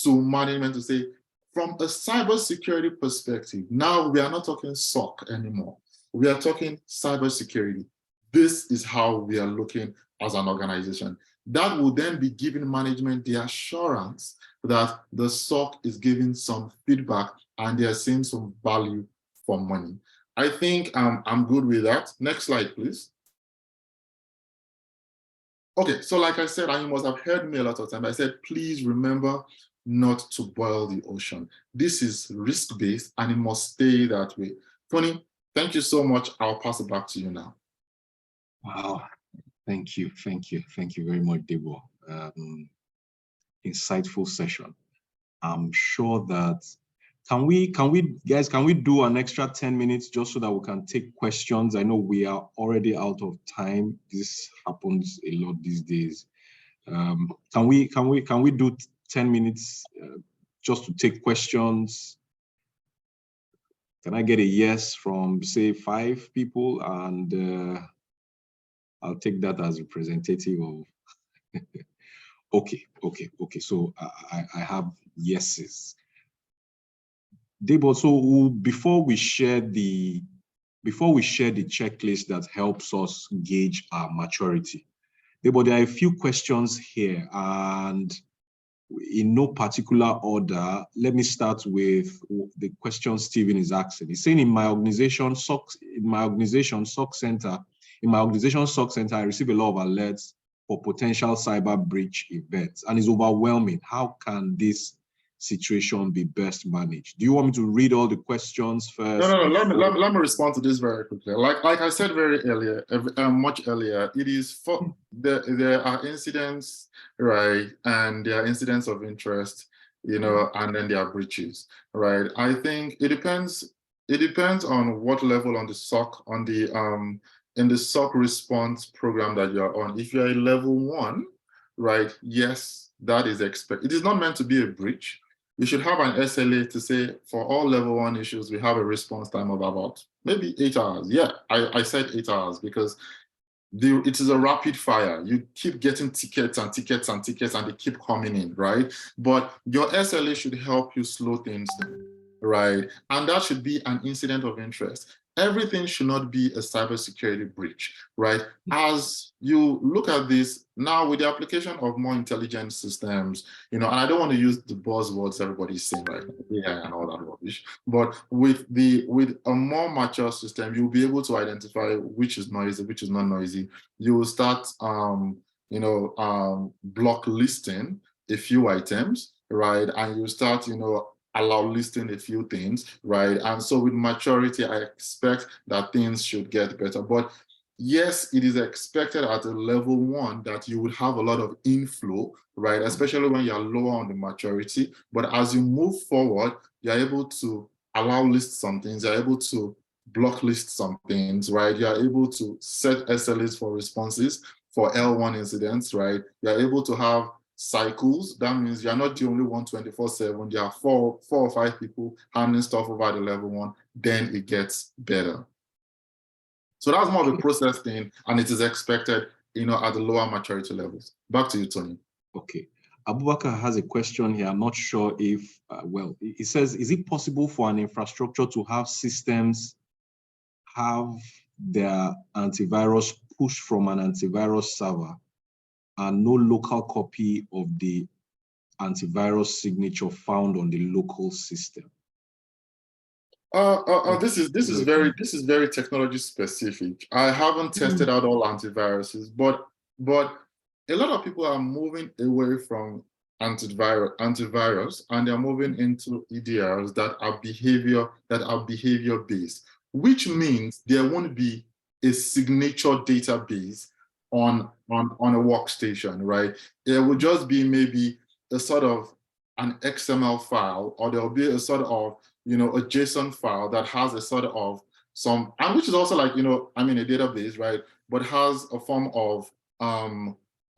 to management to say, from a cybersecurity perspective, now we are not talking SOC anymore. We are talking cybersecurity. This is how we are looking as an organization. That will then be giving management the assurance that the SOC is giving some feedback and they are seeing some value for money. I think I'm good with that. Next slide, please. Okay, so like I said, and you must have heard me a lot of times, I said, please remember not to boil the ocean. This is risk-based and it must stay that way. Tony, thank you so much. I'll pass it back to you now. Wow, thank you very much, Debo. Insightful session. I'm sure that Can we do an extra 10 minutes just so that we can take questions? I know we are already out of time. This happens a lot these days. Can we do 10 minutes just to take questions? Can I get a yes from, say, 5 people? And I'll take that as representative of. Okay. So I have yeses. Debo, so before we share the checklist that helps us gauge our maturity, Debo, there are a few questions here, and in no particular order, let me start with the question Stephen is asking. He's saying, in my organization SOC Center, I receive a lot of alerts for potential cyber breach events, and it's overwhelming. How can this situation be best managed? Do you want me to read all the questions first? No. Let me respond to this very quickly. Like I said much earlier, it is for there are incidents, right, and there are incidents of interest, and then there are breaches, right? I think it depends. It depends on what level on the SOC in the SOC response program that you are on. If you are a level 1, right, yes, that is expected. It is not meant to be a breach. You should have an SLA to say, for all level 1 issues, we have a response time of about maybe 8 hours. Yeah, I said 8 hours because it is a rapid fire. You keep getting tickets and tickets and tickets, and they keep coming in, right? But your SLA should help you slow things down, right? And that should be an incident of interest. Everything should not be a cybersecurity breach, right? As you look at this now with the application of more intelligent systems, and I don't want to use the buzzwords everybody's saying, right? AI and all that rubbish, but with a more mature system, you'll be able to identify which is noisy, which is not noisy. You will start, block listing a few items, right? And you start, allow listing a few things, right? And so with maturity, I expect that things should get better. But yes, it is expected at a level 1 that you would have a lot of inflow, right? Especially when you're lower on the maturity. But as you move forward, you're able to allow list some things, you're able to block list some things, right? You're able to set SLAs for responses for L1 incidents, right? You're able to have cycles. That means you're not the only one 24/7. There are four or five people handling stuff over the level 1. Then it gets better. So that's more of a process thing, and it is expected, at the lower maturity levels. Back to you, Tony. Okay. Abubakar has a question here. I'm not sure if, he says, is it possible for an infrastructure to have systems have their antivirus pushed from an antivirus server and no local copy of the antivirus signature found on the local system? This is very technology specific. I haven't tested out all antiviruses, but a lot of people are moving away from antivirus and they're moving into EDRs that are behavior based, which means there won't be a signature database on a workstation, right? It will just be maybe a sort of an XML file, or there'll be a sort of a JSON file that has a sort of and which is also like, a database, right? But has a form of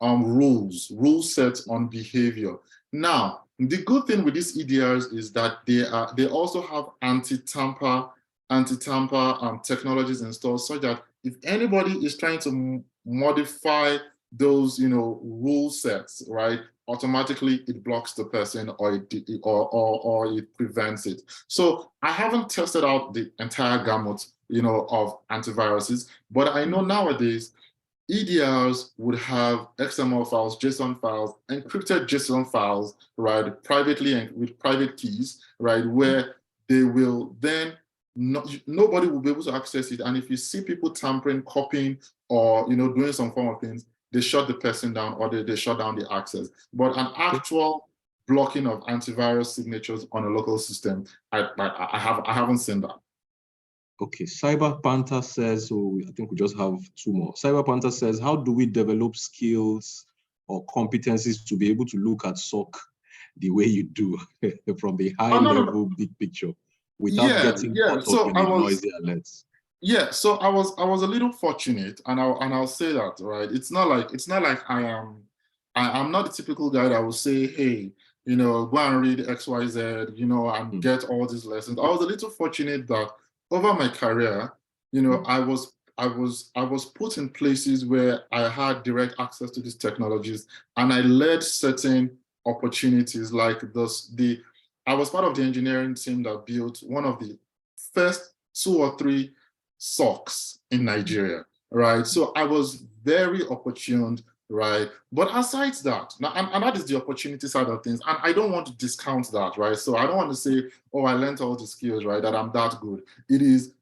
rule sets on behavior. Now, the good thing with these EDRs is that they also have anti-tamper technologies installed, so that if anybody is trying to modify those rule sets, right, automatically it blocks the person, or it prevents it. So I haven't tested out the entire gamut of antiviruses, but I know nowadays EDRs would have XML files, JSON files, encrypted JSON files, right, privately and with private keys, right, where they will then nobody will be able to access it. And if you see people tampering, copying, or doing some form of things, they shut the person down, or they shut down the access. But an actual blocking of antivirus signatures on a local system, I haven't seen that. Okay, Cyber Panther says, so I think we just have 2 more. Cyber Panther says, how do we develop skills or competencies to be able to look at SOC the way you do from the high level big picture without getting caught up in the noisy alerts. Yeah, so I was a little fortunate, and I'll say that, right? It's not like I'm not the typical guy that will say, hey, go and read XYZ, and get all these lessons. I was a little fortunate that over my career, I was put in places where I had direct access to these technologies, and I led certain opportunities like this. I was part of the engineering team that built one of the first 2 or 3 SOCs in Nigeria, right? So I was very opportune, right? But aside that, now, and that is the opportunity side of things, and I don't want to discount that, right? So I don't want to say, oh, I learned all the skills, right, that I'm that good. It is,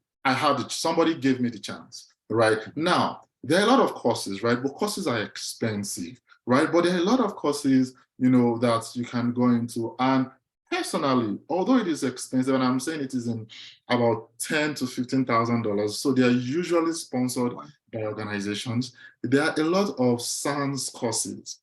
somebody gave me the chance, right? Now, there are a lot of courses, right? But courses are expensive, right? But there are a lot of courses, that you can go into. And personally, although it is expensive, and I'm saying it is in about $10,000 to $15,000, so they are usually sponsored by organizations. There are a lot of SANS courses,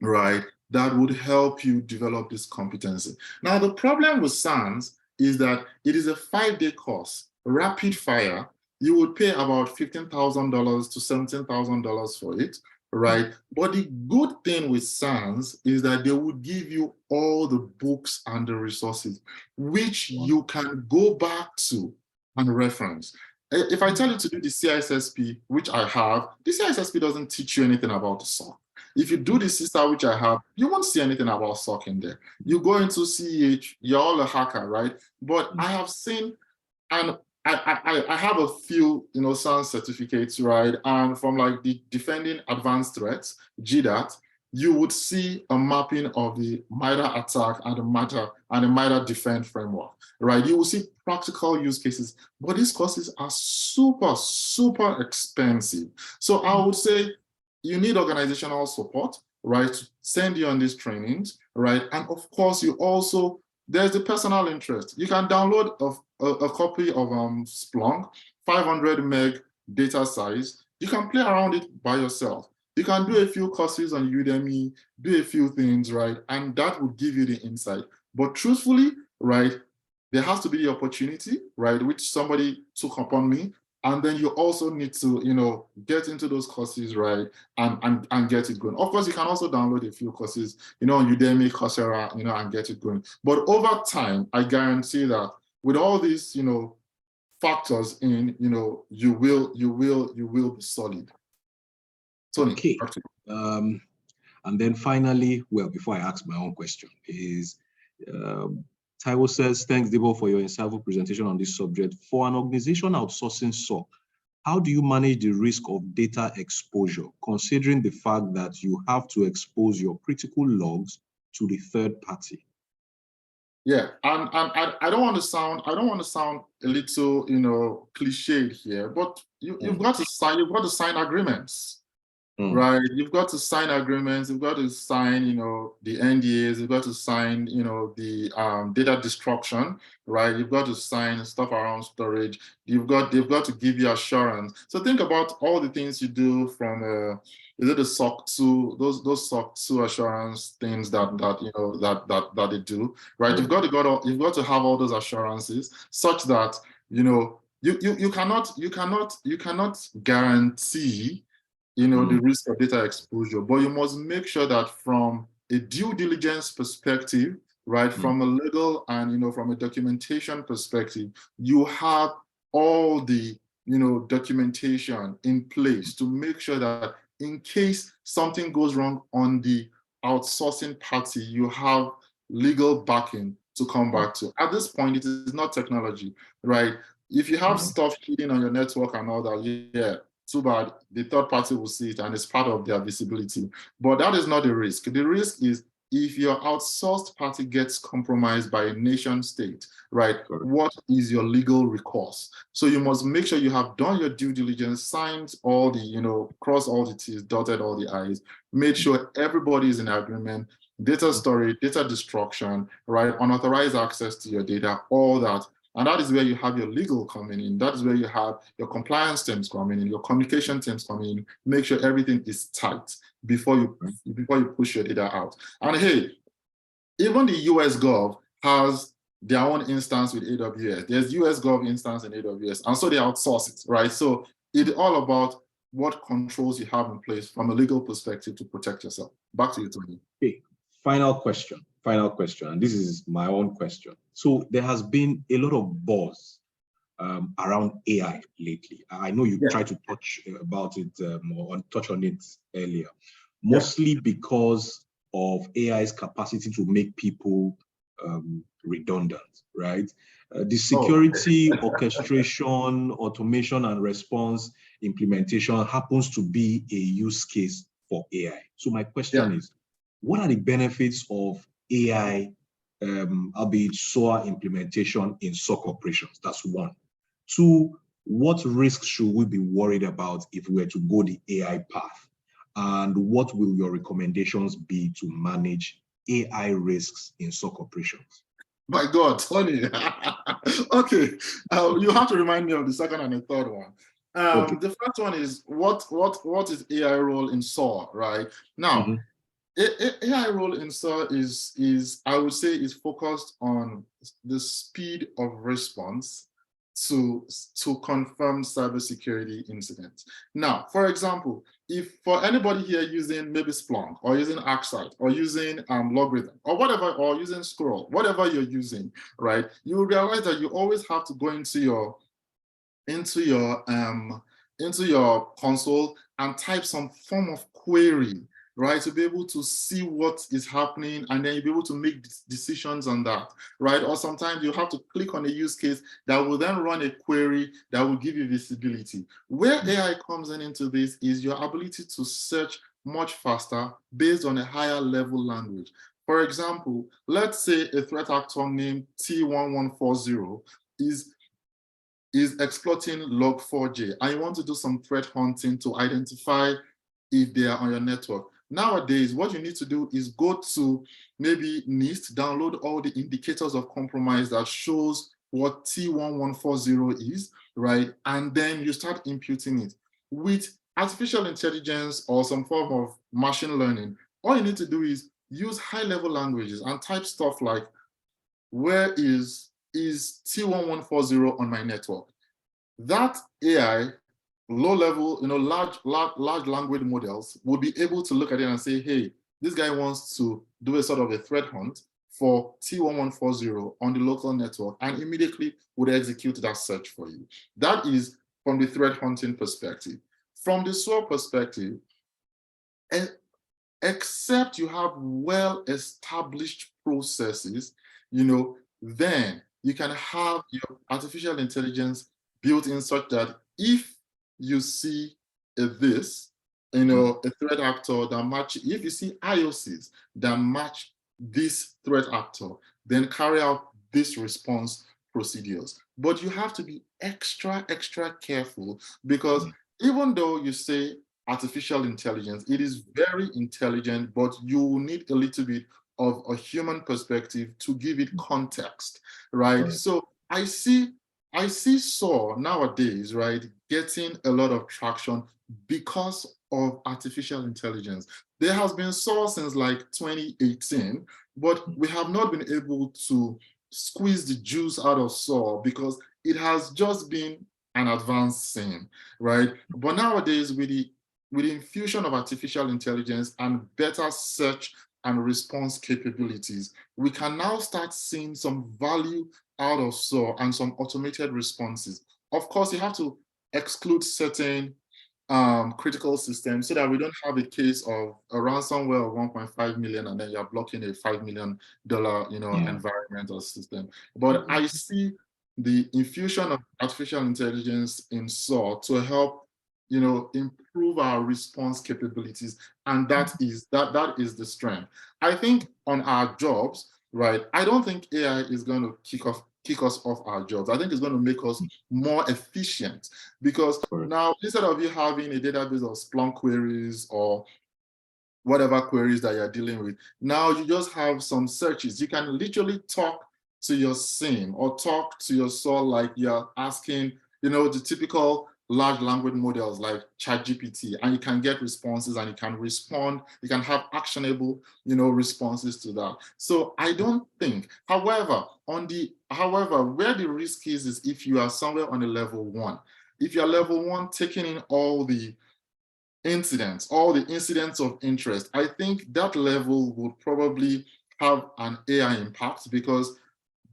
right, that would help you develop this competency. Now, the problem with SANS is that it is a 5-day course, rapid fire. You would pay about $15,000 to $17,000 for it, right? But the good thing with SANS is that they would give you all the books and the resources, which you can go back to and reference. If I tell you to do the CISSP, which I have, the CISSP doesn't teach you anything about the SOC. If you do the CISA, which I have, you won't see anything about SOC in there. You go into CEH, you're all a hacker, right? But I have seen, and I have a few, SANS certificates, right? And from like the Defending Advanced Threats, GDAT, you would see a mapping of the MITRE attack and the MITRE defend framework, right? You will see practical use cases, but these courses are super, super expensive. So I would say you need organizational support, right, to send you on these trainings, right? And of course, there's the personal interest. You can download a copy of Splunk, 500 meg data size. You can play around it by yourself. You can do a few courses on Udemy, do a few things, right? And that will give you the insight. But truthfully, right, there has to be the opportunity, right, which somebody took upon me. And then you also need to, get into those courses, right, and get it going. Of course, you can also download a few courses, on Udemy, Coursera, and get it going. But over time, I guarantee that with all these, factors in, you will be solid. Tony. Okay. And then finally, well, before I ask my own question, is Taiwo says, thanks, Debo, for your insightful presentation on this subject. For an organization outsourcing SOC, how do you manage the risk of data exposure, considering the fact that you have to expose your critical logs to the third party? Yeah, and I don't want to sound a little, cliched here, but you've got to sign agreements. Right, you've got to sign agreements, you've got to sign, the NDAs, you've got to sign, the data destruction, right? You've got to sign stuff around storage. They've got to give you assurance. So think about all the things you do from is it the SOC 2, those SOC 2 assurance things that they do, right? You've got to have all those assurances such that you cannot guarantee the risk of data exposure, but you must make sure that from a due diligence perspective, right, from a legal and from a documentation perspective, you have all the documentation in place to make sure that in case something goes wrong on the outsourcing party, you have legal backing to come back to. At this point, it is not technology, right? If you have stuff hidden on your network and all that, yeah, too bad, the third party will see it and it's part of their visibility. But that is not the risk. The risk is if your outsourced party gets compromised by a nation state, right? What is your legal recourse? So you must make sure you have done your due diligence, signed all the, crossed all the T's, dotted all the I's, made sure everybody is in agreement, data storage, data destruction, right? Unauthorized access to your data, all that. And that is where you have your legal coming in. That is where you have your compliance teams coming in, your communication teams coming in. Make sure everything is tight before you push your data out. And hey, even the US Gov has their own instance with AWS. There's US Gov instance in AWS, and so they outsource it, right? So it's all about what controls you have in place from a legal perspective to protect yourself. Back to you, Tony. Okay, final question, and this is my own question. So there has been a lot of buzz around AI lately. I know you tried to touch about it or touch on it earlier, mostly because of AI's capacity to make people redundant, right? The security orchestration, automation, and response implementation happens to be a use case for AI. So my question is, what are the benefits of AI, albeit SOA implementation in SOC operations? That's one. Two, what risks should we be worried about if we were to go the AI path? And what will your recommendations be to manage AI risks in SOC operations? My God, Tony. Okay, you have to remind me of the second and the third one. The first one is what is AI role in SOA, right? Now, AI role in SOA is I would say is focused on the speed of response to confirm cybersecurity incidents. Now, for example, if for anybody here using maybe Splunk or using ArcSight or using Logarithm or whatever, or using Scroll, whatever you're using, right, you will realize that you always have to go into your console and type some form of query, right, to be able to see what is happening, and then you'll be able to make decisions on that, right? Or sometimes you have to click on a use case that will then run a query that will give you visibility. Where AI comes into this is your ability to search much faster based on a higher level language. For example, let's say a threat actor named T1140 is exploiting log4j, and you want to do some threat hunting to identify if they are on your network. Nowadays, what you need to do is go to maybe NIST, download all the indicators of compromise that shows what T1140 is, right? And then you start imputing it. With artificial intelligence or some form of machine learning, all you need to do is use high-level languages and type stuff like, where is T1140 on my network? That AI, low-level, large language models will be able to look at it and say, hey, this guy wants to do a sort of a threat hunt for T1140 on the local network, and immediately would execute that search for you. That is from the threat hunting perspective. From the SOA perspective, except you have well-established processes, then you can have your artificial intelligence built in such that if you see a threat actor that match, if you see IOCs that match this threat actor, then carry out this response procedures. But you have to be extra careful, because even though you say artificial intelligence, it is very intelligent, but you need a little bit of a human perspective to give it context, right? So I see SOA nowadays, right, getting a lot of traction because of artificial intelligence. There has been SOA since like 2018, but we have not been able to squeeze the juice out of SOA because it has just been an advanced thing, right? But nowadays, with the infusion of artificial intelligence and better search and response capabilities, we can now start seeing some value out of SOA and some automated responses. Of course, you have to exclude certain critical systems so that we don't have a case of a ransomware of 1.5 million and then you're blocking a $5 million environment or system. But I see the infusion of artificial intelligence in SOA to help improve our response capabilities, and that is the strength. I think on our jobs, right, I don't think AI is going to kick us off our jobs. I think it's going to make us more efficient, because now instead of you having a database of Splunk queries or whatever queries that you're dealing with, now you just have some searches. You can literally talk to your SIEM or talk to your SOA like you're asking, the typical large language models like ChatGPT, and you can get responses, and you can respond, you can have actionable, responses to that. So I don't think, however, where the risk is if you are somewhere on a level 1. If you're level 1, taking in all the incidents of interest, I think that level would probably have an AI impact because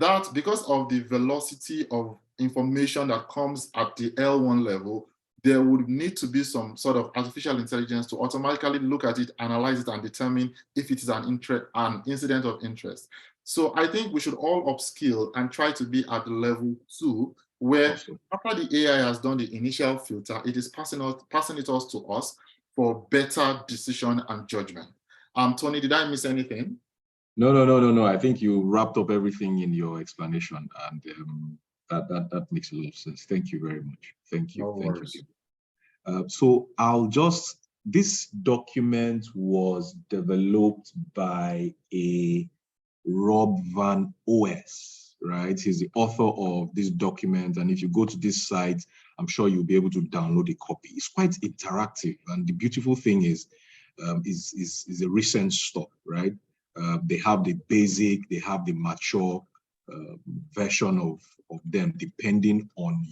of the velocity of information that comes at the L1 level, there would need to be some sort of artificial intelligence to automatically look at it, analyze it, and determine if it is an incident of interest. So I think we should all upskill and try to be at the level 2, where after the AI has done the initial filter, it is passing it on to us for better decision and judgment. Tony, did I miss anything? No. I think you wrapped up everything in your explanation, and that makes a lot of sense. Thank you very much. Thank you. No worries. So this document was developed by a Rob Van Os, right? He's the author of this document, and if you go to this site, I'm sure you'll be able to download a copy. It's quite interactive, and the beautiful thing is a recent stuff, right? They have the basic, they have the mature version of them, depending on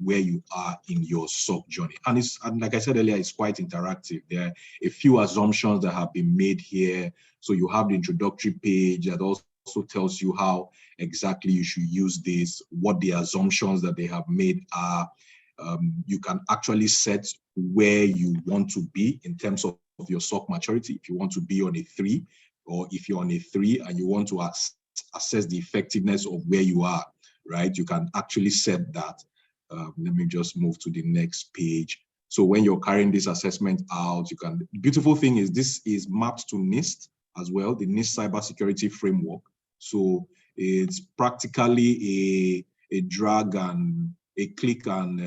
where you are in your SOC journey. And like I said earlier, it's quite interactive. There are a few assumptions that have been made here. So you have the introductory page that also tells you how exactly you should use this, what the assumptions that they have made are. You can actually set where you want to be in terms of your SOC maturity. If you want to be on a 3, or if you're on a 3 and you want to assess the effectiveness of where you are, right? You can actually set that. Let me just move to the next page. So when you're carrying this assessment out, the beautiful thing is this is mapped to NIST as well, the NIST cybersecurity framework. So it's practically a drag and a click and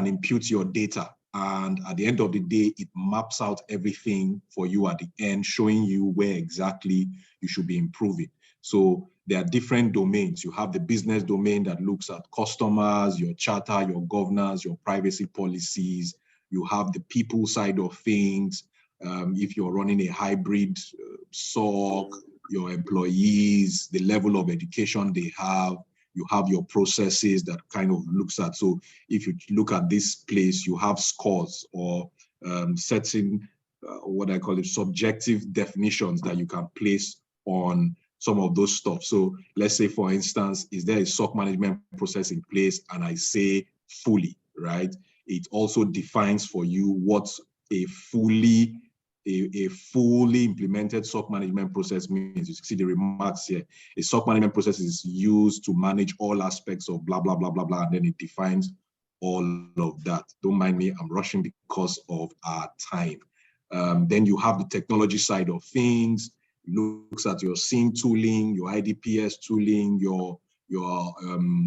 impute your data. And at the end of the day, it maps out everything for you at the end, showing you where exactly you should be improving. So there are different domains. You have the business domain that looks at customers, your charter, your governance, your privacy policies. You have the people side of things. If you're running a hybrid SOC, your employees, the level of education they have. You have your processes that kind of looks at. So if you look at this place, you have scores or certain, what I call it, subjective definitions that you can place on some of those stuff. So let's say, for instance, is there a SOC management process in place? And I say fully, right? It also defines for you what a fully implemented SOC management process means. You see the remarks here. A SOC management process is used to manage all aspects of blah, blah, blah, blah, blah, and then it defines all of that. Don't mind me, I'm rushing because of our time. Then you have the technology side of things. It looks at your SIEM tooling, your IDPS tooling, your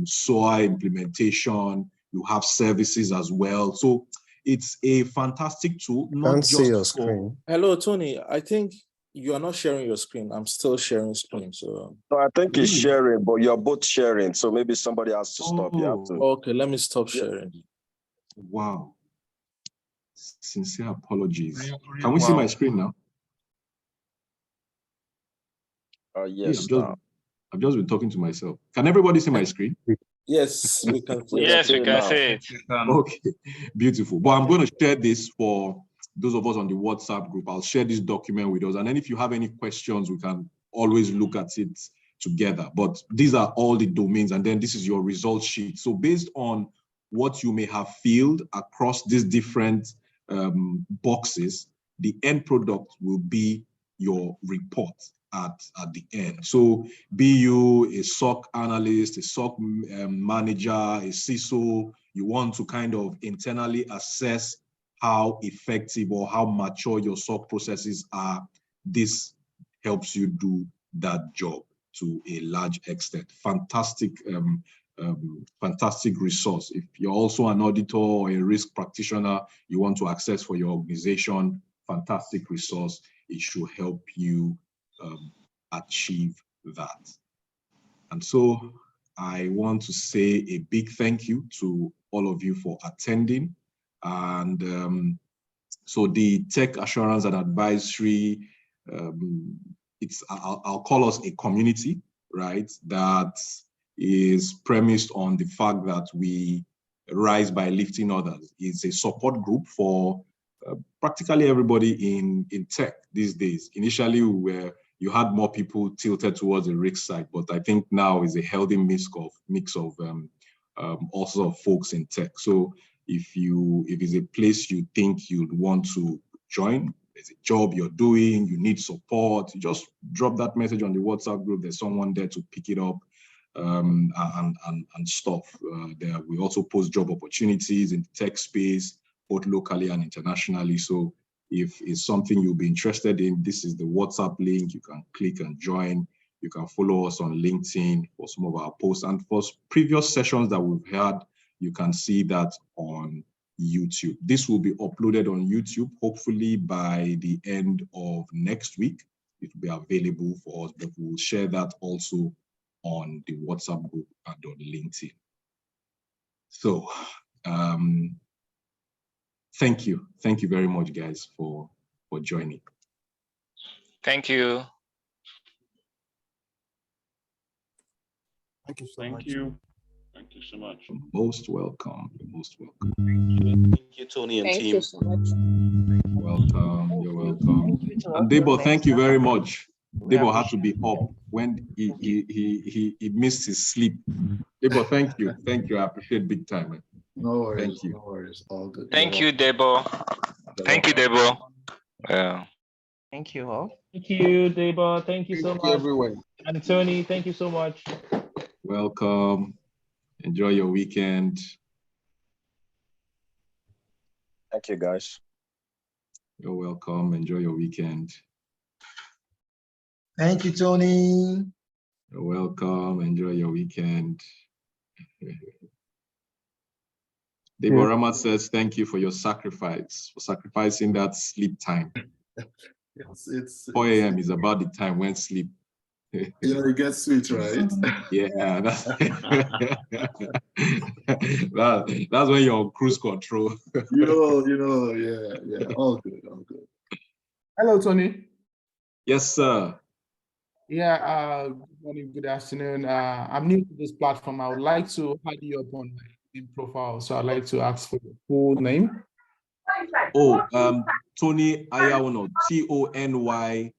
SOA implementation. You have services as well. So it's a fantastic tool. Can't see your screen. Hello, Tony. I think you are not sharing your screen. I'm still sharing screen. So no, I think it's sharing, but you're both sharing. So maybe somebody has to stop. You have to. Okay, let me stop sharing. Wow. Sincere apologies. Can we see my screen now? Yes. I've just been talking to myself. Can everybody see my screen? Yes, we can see. Yes, we can see it. Okay, beautiful. But I'm going to share this for those of us on the WhatsApp group. I'll share this document with us. And then if you have any questions, we can always look at it together. But these are all the domains. And then this is your result sheet. So based on what you may have filled across these different boxes, the end product will be your report at the end. So be you a SOC analyst, a SOC manager, a CISO, you want to kind of internally assess how effective or how mature your SOC processes are, this helps you do that job to a large extent. Fantastic, fantastic resource. If you're also an auditor or a risk practitioner, you want to access for your organization, fantastic resource. It should help you achieve that. And so I want to say a big thank you to all of you for attending. And so the tech assurance and advisory, I'll call us a community, right? That is premised on the fact that we rise by lifting others. It's a support group for practically everybody in tech these days. Initially, you had more people tilted towards the risk side, but I think now is a healthy mix of all sorts of folks in tech. So if it's a place you think you'd want to join, there's a job you're doing, you need support, you just drop that message on the WhatsApp group. There's someone there to pick it up and stuff. There we also post job opportunities in the tech space, both locally and internationally. So if it's something you'll be interested in, this is the WhatsApp link. You can click and join. You can follow us on LinkedIn for some of our posts. And for previous sessions that we've had, you can see that on YouTube. This will be uploaded on YouTube, hopefully by the end of next week. It will be available for us, but we'll share that also on the WhatsApp group and on LinkedIn. So thank you. Thank you very much, guys, for joining. Thank you. Thank you so much. Thank you. Thank you so much. You're most welcome. You're most welcome. Thank you, Tony and Thank team. you so much. Welcome. You're welcome. And Debo, thank you very much. Debo had to be up when he missed his sleep. Debo, thank you. Thank you. I appreciate big time, man. No worries. Thank you. No worries. All good. Thank you, Debo. Thank you, Debo. Yeah. Thank you all. Thank you, Deba. Thank you so much. Everywhere. And Tony, thank you so much. Welcome. Enjoy your weekend. Thank you, guys. You're welcome. Enjoy your weekend. Thank you, Tony. You're welcome. Enjoy your weekend. Deborah Ramat says, thank you for your sacrifice, for sacrificing that sleep time. It's 4 a.m. is about the time when sleep. You know, it gets sweet, right? Yeah, that's when you're on cruise control. Yeah, all good, all good. Hello, Tony. Yes, sir. Yeah, good morning, good afternoon. I'm new to this platform. I would like to add you up on my LinkedIn profile. So I'd like to ask for your full name. Oh, Tony Ayauno, TonyAyaunor.